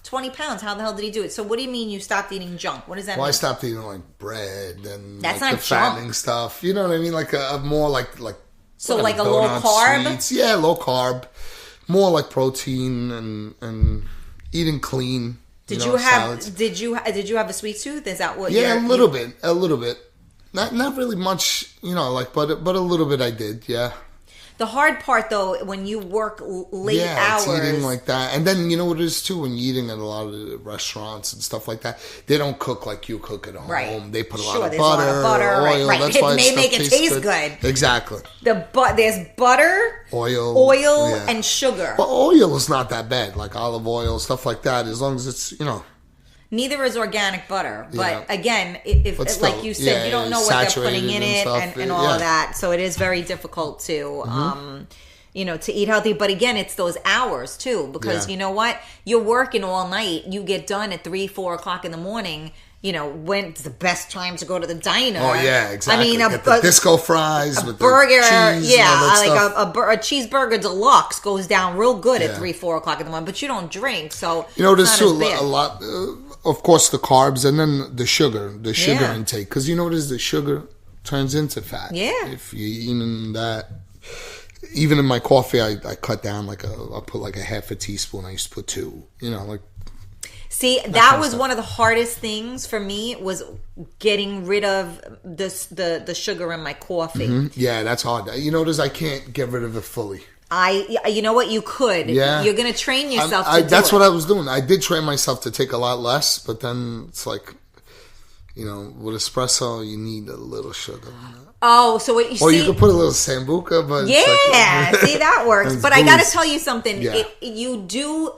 20 pounds, how the hell did he do it? So what do you mean you stopped eating junk? What does that mean? Well, I stopped eating, like, bread and that's like not the fattening stuff. You know what I mean? Like, a more like so like a low carb? Sweets. Yeah, low carb. More like protein and eating clean. Did you have a sweet tooth? Is that what? Yeah, a little bit. Not really much, you know, like but a little bit I did. Yeah. The hard part, though, when you work late hours. It's eating like that. And then, you know what it is, too? When you're eating at a lot of the restaurants and stuff like that, they don't cook like you cook at home. Right. They put a lot of butter, oil. Right. That's why it may make it taste good. Exactly. There's butter, oil, and sugar. But oil is not that bad, like olive oil, stuff like that, as long as it's, you know. Neither is organic butter, but again, if still, like you said, you don't know what they're putting in it and all of that, so it is very difficult to, you know, to eat healthy. But again, it's those hours too, because you know what, you're working all night. You get done at 3-4 o'clock in the morning. You know, when's the best time to go to the diner? Oh yeah, exactly. I mean, the disco fries with burger, the cheese, like a cheeseburger deluxe goes down real good at 3-4 o'clock in the morning. But you don't drink, so you know, there's too a lot. Of course, the carbs and then the sugar intake. Because you know what it is, the sugar turns into fat. Yeah. If you're eating that, even in my coffee, I cut down I put like a half a teaspoon. I used to put 2. You know, like. See, that was one of the hardest things for me was getting rid of the sugar in my coffee. Mm-hmm. Yeah, that's hard. You notice I can't get rid of it fully. You know what? You could. Yeah. You're going to train yourself to do that's what I was doing. I did train myself to take a lot less, but then it's like, you know, with espresso, you need a little sugar. Oh, so what you see... Or you could put a little sambuca, but... Yeah, see, that works. But I got to tell you something. Yeah. You do...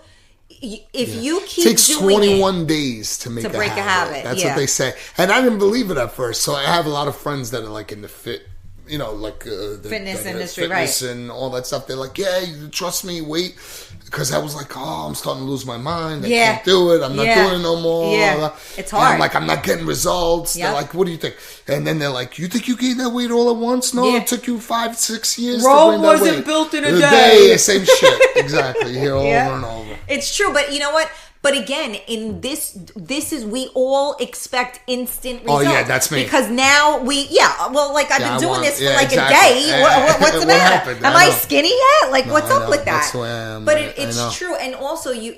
If you keep it takes 21 days to break a habit. That's what they say. And I didn't believe it at first. So I have a lot of friends that are like in the you know, like the fitness industry, fitness right? And all that stuff. They're like, yeah, trust me, wait, because I was like, I'm starting to lose my mind. I can't do it. I'm not doing it no more. Yeah, it's hard. And I'm like, I'm not getting results. They're like, what do you think? And then they're like, you think you gained that weight all at once? No, it took you 5-6 years. Rome wasn't built in a day. Same shit. Exactly. You hear over and over. It's true, but you know what? But again, in this is we all expect instant results. Oh yeah, that's me. Because now I've been doing this for like a day. What's the matter? Am I skinny yet? Like, what's up with that? That's the way I am. But it's true, and also you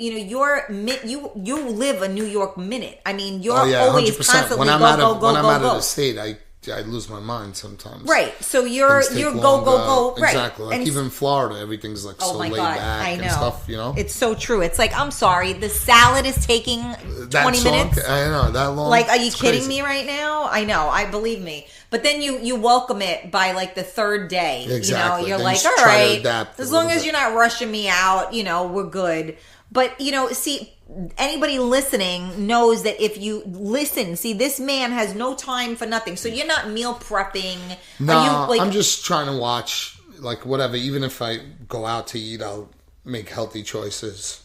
live a New York minute. I mean, you're always 100%. Constantly when I'm out of the state, I lose my mind sometimes. Right. So you're go. Right. Exactly. Like even in Florida, everything's like so laid back and stuff, you know? It's so true. It's like, I'm sorry, the salad is taking 20 minutes. I know, that long. Like, are you kidding me right now? I know, believe me. But then you welcome it by like the third day. Exactly. You know, you're then like, all right, as long as you're not rushing me out, you know, we're good. But, you know, see, anybody listening knows that if you listen, see, this man has no time for nothing. So you're not meal prepping. No, I'm just trying to watch, like, whatever. Even if I go out to eat, I'll make healthy choices.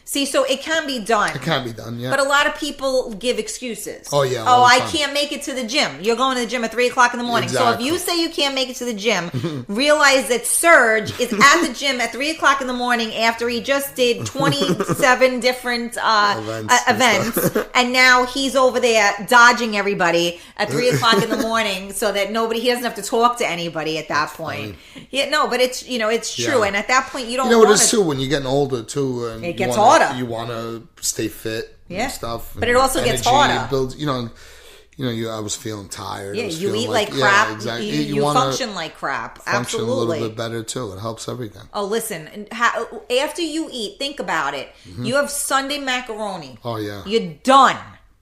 See, so it can be done. It can be done, yeah. But a lot of people give excuses. Oh, yeah. Oh, I can't make it to the gym. You're going to the gym at 3 o'clock in the morning. Exactly. So if you say you can't make it to the gym, realize that Serg is at the gym at 3 o'clock in the morning after he just did 27 different events. And now he's over there dodging everybody at 3 o'clock in the morning so that he doesn't have to talk to anybody at that point. Funny. Yeah, no, but it's, it's true. Yeah. And at that point, you don't what it's too when you're getting older too. And it gets harder. You want to stay fit and stuff. But it also gets harder. It builds, I was feeling tired. Yeah, you eat like crap. Yeah, exactly. You function like crap. Function Absolutely. a little bit better too. It helps everything. Oh, listen. After you eat, think about it. Mm-hmm. You have Sunday macaroni. Oh, yeah. You're done.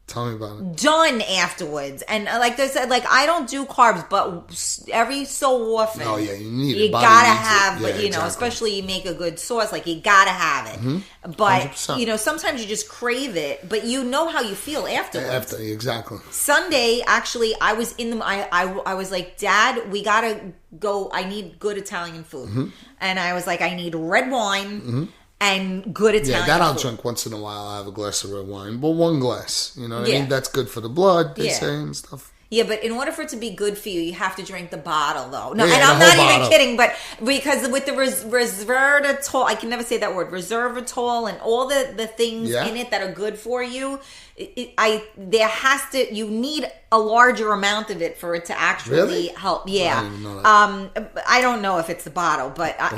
Tell me about it. Done afterwards. And like I said, I don't do carbs, but every so often. Oh, yeah, you need it. You gotta have, especially you make a good sauce, you gotta have it. Mm-hmm. But, 100%. Sometimes you just crave it, but you know how you feel afterwards. Exactly. Sunday, actually, I was I was like, Dad, we gotta go. I need good Italian food. Mm-hmm. And I was like, I need red wine. Mm-hmm. And good Italian that I'll food. drink once in a while. I'll have a glass of red wine. But one glass. You know what I mean? That's good for the blood, they say, and stuff. Yeah, but in order for it to be good for you, you have to drink the bottle, though. No, and I'm not even kidding, but because with the resveratrol, I can never say that word, resveratrol and all the things in it that are good for you, you need a larger amount of it for it to actually help. Yeah. I don't know if it's the bottle, but I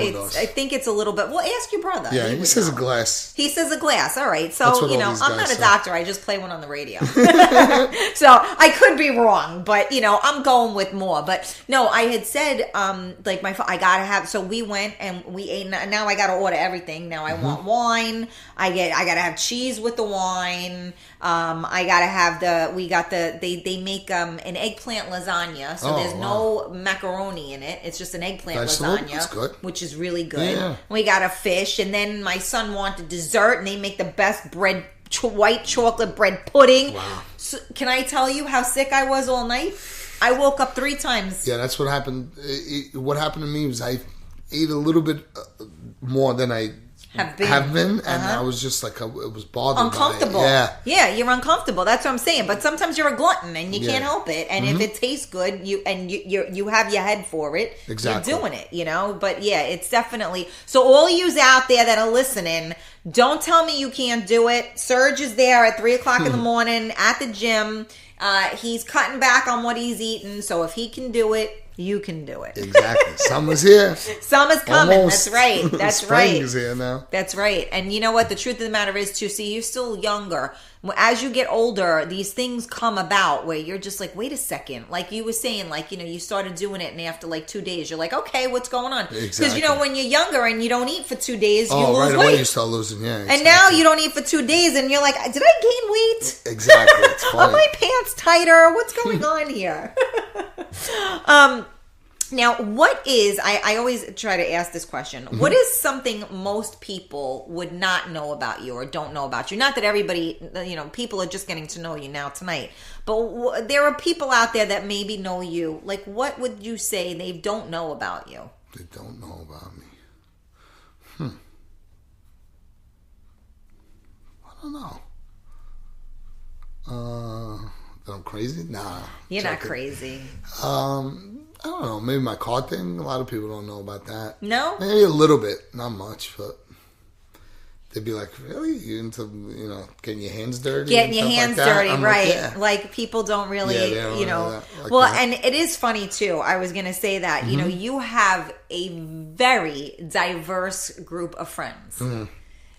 think it's a little bit. Well, ask your brother. Yeah, he says a glass. He says a glass. All right. So, I'm not a doctor. I just play one on the radio. So I could be wrong, but I'm going with more. But no, I had said, I gotta have, so we went and we ate, now I gotta order everything. Now I want wine. I gotta have cheese with the wine. I gotta have they make an eggplant lasagna, so there's no macaroni in it. It's just an eggplant lasagna, which is really good. Yeah. We got a fish, and then my son wanted dessert, and they make the best bread, white chocolate bread pudding. Wow. So, can I tell you how sick I was all night? I woke up 3 times. Yeah, that's what happened. What happened to me was I ate a little bit more than I have been, and I was just it was bothered. Uncomfortable. Yeah, you're uncomfortable. That's what I'm saying. But sometimes you're a glutton and you can't help it. And if it tastes good, you have your head for it. Exactly. You're doing it, But yeah, it's definitely. So all yous out there that are listening, don't tell me you can't do it. Serg is there at 3 o'clock in the morning at the gym. He's cutting back on what he's eating. So if he can do it, you can do it. Exactly. Summer's here. Summer's coming. Almost. That's right. That's Spring right. is here now. That's right. And you know what? The truth of the matter is, too, see, you're still younger. As you get older, these things come about where you're just like, wait a second. Like you were saying, you started doing it, and after 2 days, you're like, okay, what's going on? Exactly. Because, when you're younger and you don't eat for 2 days, you lose right weight. away you start losing, Exactly. And now you don't eat for 2 days, and you're like, did I gain weight? Exactly. It's funny. Are my pants tighter? What's going on here? Now, what is, I always try to ask this question, what is something most people would not know about you or don't know about you? Not that everybody, people are just getting to know you now tonight, but there are people out there that maybe know you. What would you say they don't know about you? They don't know about me. I don't know. That I'm crazy? Nah. You're not crazy. I don't know. Maybe my car thing. A lot of people don't know about that. No? Maybe a little bit. Not much, but they'd be like, really? You into, getting your hands dirty? Getting your hands dirty, right. Like, yeah. People don't really, that. And it is funny, too. I was going to say that. You have a very diverse group of friends. Mm-hmm.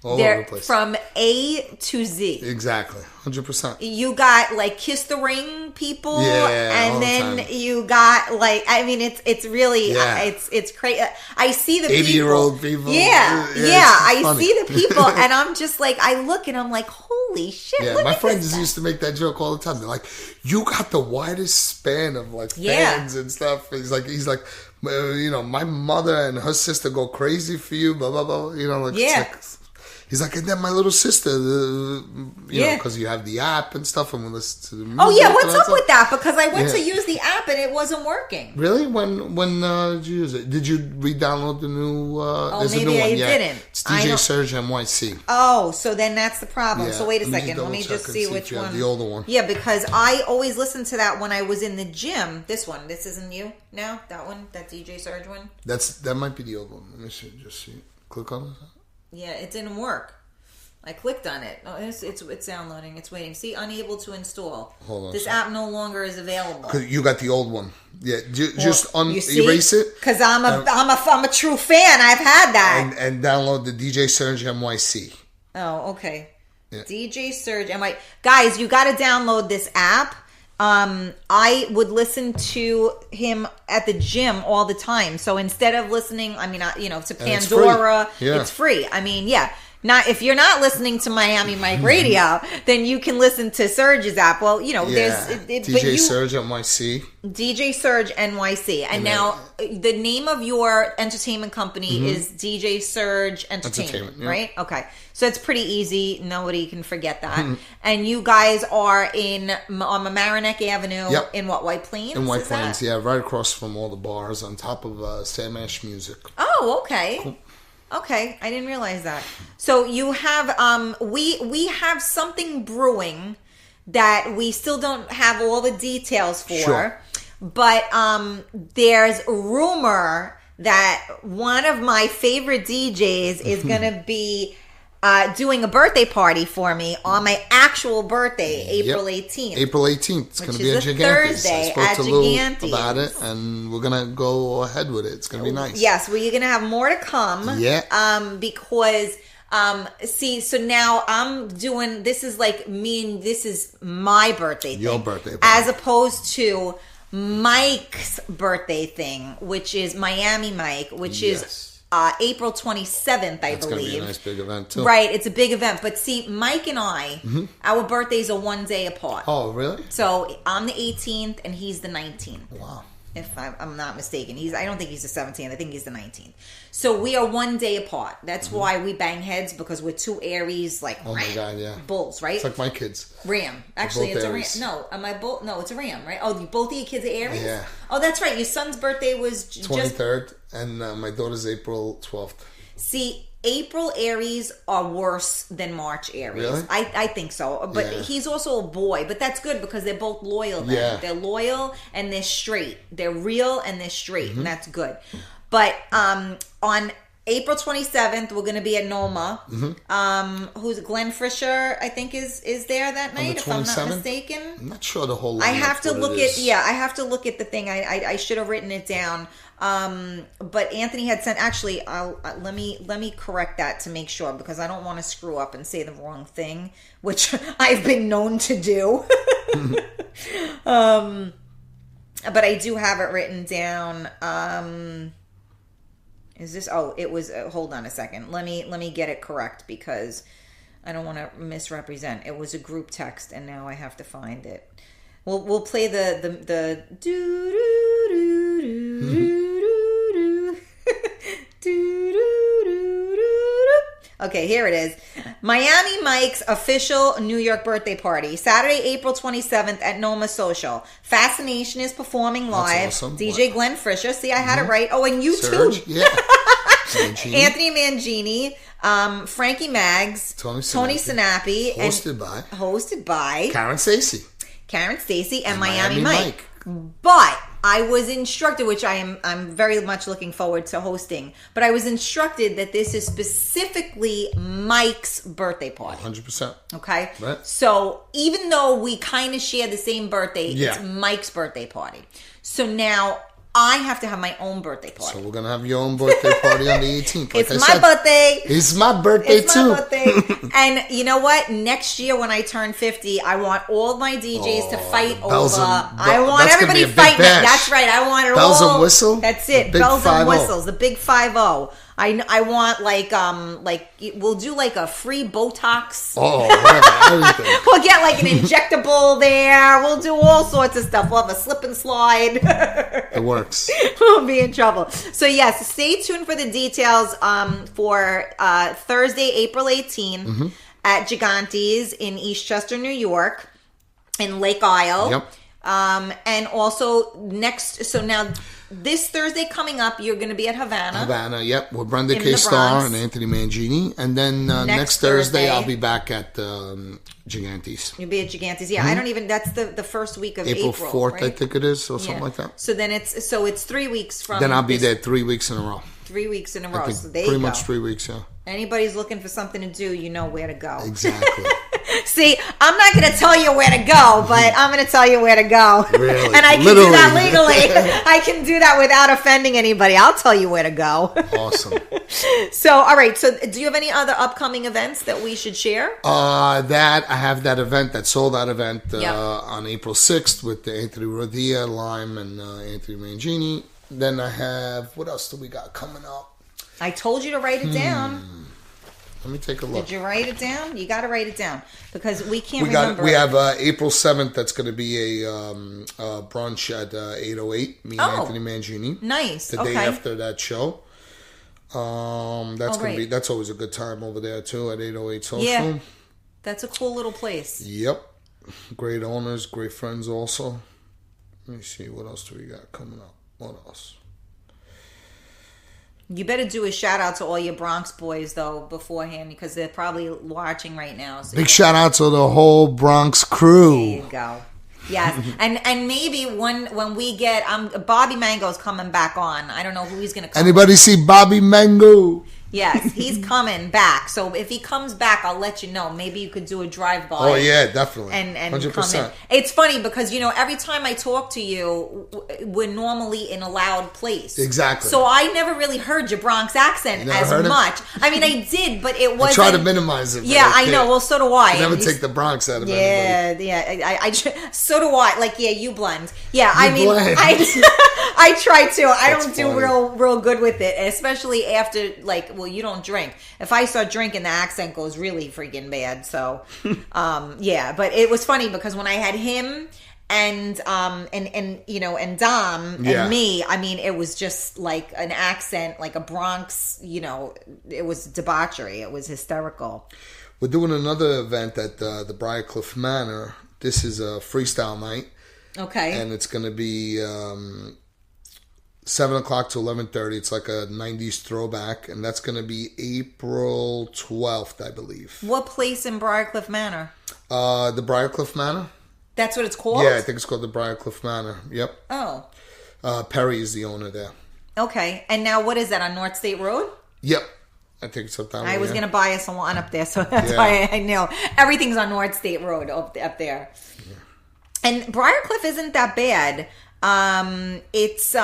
All over the place. From A to Z. Exactly. 100%. You got Kiss the Ring people. Yeah. And then you got it's really, it's crazy. I see the 80-year-old people. Yeah. I see the people and I'm just I look and I'm like, holy shit. Yeah, my friends used to make that joke all the time. They're like, you got the widest span of fans and stuff. He's like, my mother and her sister go crazy for you, blah, blah, blah. He's like, and then my little sister, you know, because you have the app and stuff, and we listen to the music. Oh yeah, what's up with that? Because I went to use the app and it wasn't working. Really? When did you use it? Did you re-download the new? There's maybe a new one. I didn't. It's DJ Serg NYC. Oh, so then that's the problem. Yeah. So wait a second. Let me just see which one. The older one. Yeah, because I always listened to that when I was in the gym. This one. This isn't you now. That one. That DJ Serg one. That might be the old one. Let me see. Just see. Click on it. Yeah, it didn't work. I clicked on it. Oh, it's downloading. It's waiting. See, unable to install. Hold on. This app no longer is available. You got the old one. Yeah, just erase it. Because I'm a true fan. I've had that. And download the DJ Serg NYC. Oh, okay. Yeah. DJ Serg NYC. Guys, you got to download this app. I would listen to him at the gym all the time. So instead of listening, to Pandora, it's free. I mean, yeah. Not if you're not listening to Miami Mike Radio, then you can listen to Serg's app. Well, there's DJ Serg NYC. DJ Serg NYC, and now the name of your entertainment company is DJ Serg Entertainment, right? Okay, so it's pretty easy. Nobody can forget that. And you guys are on Mamaroneck Avenue in what, White Plains? In White Plains, right across from all the bars, on top of Sam Ash Music. Oh, okay. Cool. Okay, I didn't realize that. So you have we have something brewing that we still don't have all the details for. Sure. But there's rumor that one of my favorite DJs is going to be doing a birthday party for me on my actual birthday, April 18th. April 18th. It's going to be a Gigantes. Thursday I spoke to Lou about it, and we're going to go ahead with it. It's going to be nice. Yes, well, you're going to have more to come. Yeah. Because, so now I'm doing, this is like this is my birthday thing. Your birthday party. As opposed to Mike's birthday thing, which is Miami Mike, which is April 27th, I believe. It's going to be a nice big event, too. Right, it's a big event. But see, Mike and I, our birthdays are one day apart. Oh, really? So I'm the 18th and he's the 19th. Wow. If I'm not mistaken. I don't think he's the 17th. I think he's the 19th. So we are one day apart. That's why we bang heads, because we're two Aries, oh my God, yeah. Bulls, right? It's like my kids. Ram. Actually, it's Aries. a Ram. No, am I bull? No, it's a Ram, right? Oh, both of your kids are Aries? Yeah. Oh, that's right. Your son's birthday was 23rd, and my daughter's April 12th. See, April Aries are worse than March Aries. Really? I think so. But he's also a boy. But that's good because they're both loyal then. Yeah. They're loyal and they're straight. They're real and they're straight. And that's good. But on April 27th, we're going to be at Noma. Who's Glenn Fisher, I think, is there that night, if I'm not mistaken. I'm not sure the whole. I have to look at. Yeah, I have to look at the thing. I should have written it down. But Anthony had sent. Actually, let me correct that to make sure, because I don't want to screw up and say the wrong thing, which I've been known to do. But I do have it written down. Is this? Oh, it was. Hold on a second. Let me get it correct, because I don't want to misrepresent. It was a group text, and now I have to find it. We'll play the do do do do do. Okay, here it is. Miami Mike's official New York birthday party, Saturday, April 27th at Noma Social. Fascination is performing live. That's awesome. DJ Glenn Fisher. See, I had it right. Oh, and you Serge, too. Yeah. Anthony Mangini, Frankie Maggs, Tony Sinapi, hosted by Karen Stacy. And Miami Mike. But I was instructed, which I'm very much looking forward to hosting, but I was instructed that this is specifically Mike's birthday party. 100%. Okay? Right. So even though we kind of share the same birthday, it's Mike's birthday party. So now I have to have my own birthday party. So we're going to have your own birthday party on the 18th. It's my birthday. It's my birthday too. It's my birthday. And you know what? Next year when I turn 50, I want all my DJs to fight over. I want everybody fighting. That's right. I want it all. Bells and whistle? That's it. Bells and whistles. The big 5-0. I want like we'll do like a free Botox. Oh, everything. We'll get like an injectable there. We'll do all sorts of stuff. We'll have a slip and slide. It works. We'll be in trouble. So yes, stay tuned for the details for Thursday, April 18 at Gigante's in Eastchester, New York, in Lake Isle. Yep. And also now this Thursday coming up, you're going to be at Havana. Havana, yep. With Brenda K. Starr and Anthony Mangini. And then next Thursday, I'll be back at Gigante's. You'll be at Gigante's. Yeah, I don't even, that's the first week of April. April 4th, right? I think it is, or something like that. So then it's 3 weeks from. Then I'll be there 3 weeks in a row. 3 weeks in a row. So there pretty you go. much 3 weeks, yeah. Anybody's looking for something to do, you know where to go. Exactly. See, I'm not going to tell you where to go, but I'm going to tell you where to go. Really? And I can do that legally. I can do that without offending anybody. I'll tell you where to go. Awesome. So, all right. So, do you have any other upcoming events that we should share? I have that event, that sold out event on April 6th with Anthony Rodilla, Lime, and Anthony Mangini. Then I have, what else do we got coming up? I told you to write it down. Let me take a look. Did you write it down? You got to write it down because we can't remember. We have April 7th. That's going to be a brunch at 808. Me and Anthony Mangini. Nice. The day after that show. That's always a good time over there too at 808 Social. Yeah, that's a cool little place. Yep. Great owners, great friends also. Let me see, what else do we got coming up? What else? You better do a shout out to all your Bronx boys though beforehand because they're probably watching right now. So big shout out to the whole Bronx crew. There you go. Yes, and maybe when we get Bobby Mango's coming back on. I don't know who he's going to come. Anybody see Bobby Mango? Yes, he's coming back. So if he comes back, I'll let you know. Maybe you could do a drive-by. Oh, yeah, definitely. And 100%. come in. It's funny because, every time I talk to you, we're normally in a loud place. Exactly. So I never really heard your Bronx accent as much. I mean, I did, but it wasn't. I try to minimize it. Yeah, I know. Well, so do I. I never take the Bronx out of anybody. Yeah. So do I. Like, you blend. Yeah, I try to. I don't do real good with it, especially after, you don't drink. If I start drinking, the accent goes really freaking bad. So, but it was funny because when I had him and Dom and me, I mean, it was just like an accent, like a Bronx, it was debauchery. It was hysterical. We're doing another event at the Briarcliff Manor. This is a freestyle night. Okay. And it's going to be 7 o'clock to 11:30. It's like a 90s throwback, and that's going to be April 12th, I believe. What place in Briarcliff Manor? The Briarcliff Manor. That's what it's called? Yeah, I think it's called the Briarcliff Manor. Yep. Oh. Perry is the owner there. Okay. And now what is that, on North State Road? Yep. I think it's up that way. I was going to buy a salon up there, so that's why I know. Everything's on North State Road up there. Yeah. And Briarcliff isn't that bad. It's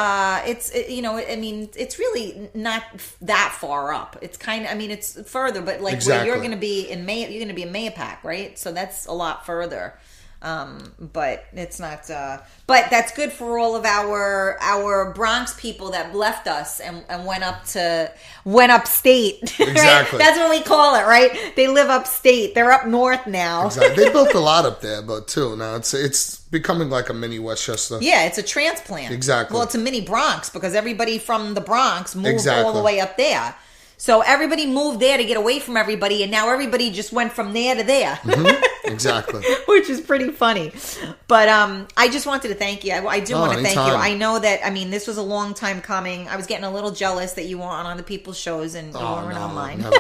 really not that far up. It's kind of, it's further, but where you're going to be in you're going to be in Mayapack, right? So that's a lot further. But it's not, but that's good for all of our Bronx people that left us and went upstate. Exactly. Right? That's what we call it, right? They live upstate. They're up north now. Exactly. They built a lot up there, but too. Now it's becoming like a mini Westchester. Yeah, it's a transplant. Exactly. Well, it's a mini Bronx because everybody from the Bronx moved all the way up there. So everybody moved there to get away from everybody, and now everybody just went from there to there. Mm-hmm. Exactly. Which is pretty funny. But I just wanted to thank you. I do want to thank you. I know that, this was a long time coming. I was getting a little jealous that you weren't on other people's shows and you weren't on mine. Never.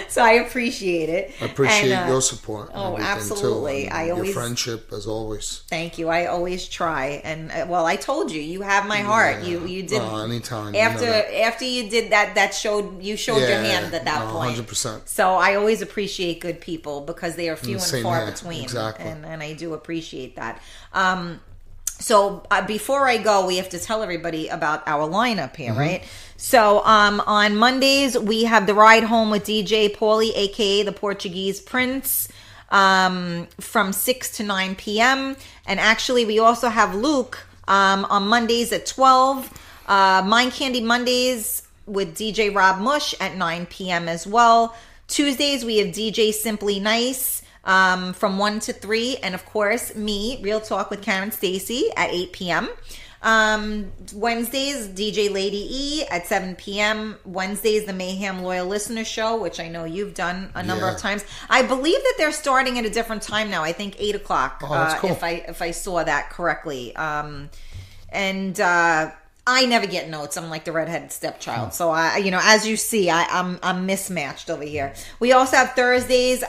So I appreciate it. I appreciate your support. Oh, absolutely. Your friendship, as always. Thank you. I always try. And, I told you, you have my heart. You did. Anytime. After you did that showed your hand at that point. 100%. So I always appreciate good people because they are few and far here. between. Exactly. And I do appreciate that. So before I go, we have to tell everybody about our lineup here, right? So on Mondays, we have the Ride Home with DJ Paulie, a.k.a. the Portuguese Prince, from 6 to 9 p.m. And actually, we also have Luke on Mondays at 12. Mind Candy Mondays with DJ Rob Mush at 9 p.m. as well. Tuesdays, we have DJ Simply Nice from 1 to 3. And of course, me, Real Talk with Karen Stacy at 8 p.m. Wednesdays, DJ Lady E at 7 p.m. Wednesdays, the Mayhem Loyal Listener Show, which I know you've done a number of times. I believe that they're starting at a different time now. I think 8 o'clock, that's cool. if I saw that correctly. I never get notes. I'm like the redheaded stepchild. So as you see, I'm mismatched over here. We also have Thursdays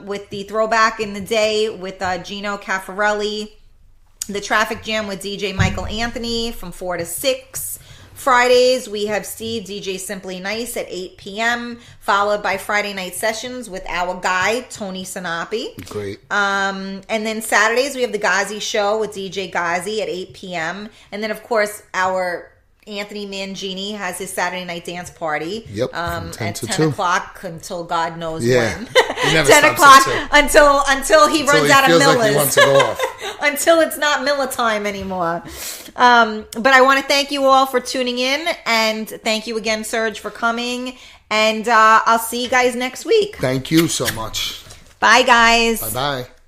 with the Throwback in the Day with Gino Caffarelli. The Traffic Jam with DJ Michael Anthony from 4 to 6. Fridays, we have Steve, DJ Simply Nice at 8 p.m., followed by Friday Night Sessions with our guy, Tony Sinapi. Great. And then Saturdays, we have the Ghazi Show with DJ Ghazi at 8 p.m. And then, of course, our Anthony Mangini has his Saturday night dance party. Yep. At 10 2. o'clock until God knows when. He never 10 o'clock until he runs out of Millers. Like he wants to go off. Until it's not Miller time anymore. But I want to thank you all for tuning in, and thank you again, Serge, for coming. And I'll see you guys next week. Thank you so much. Bye, guys. Bye-bye.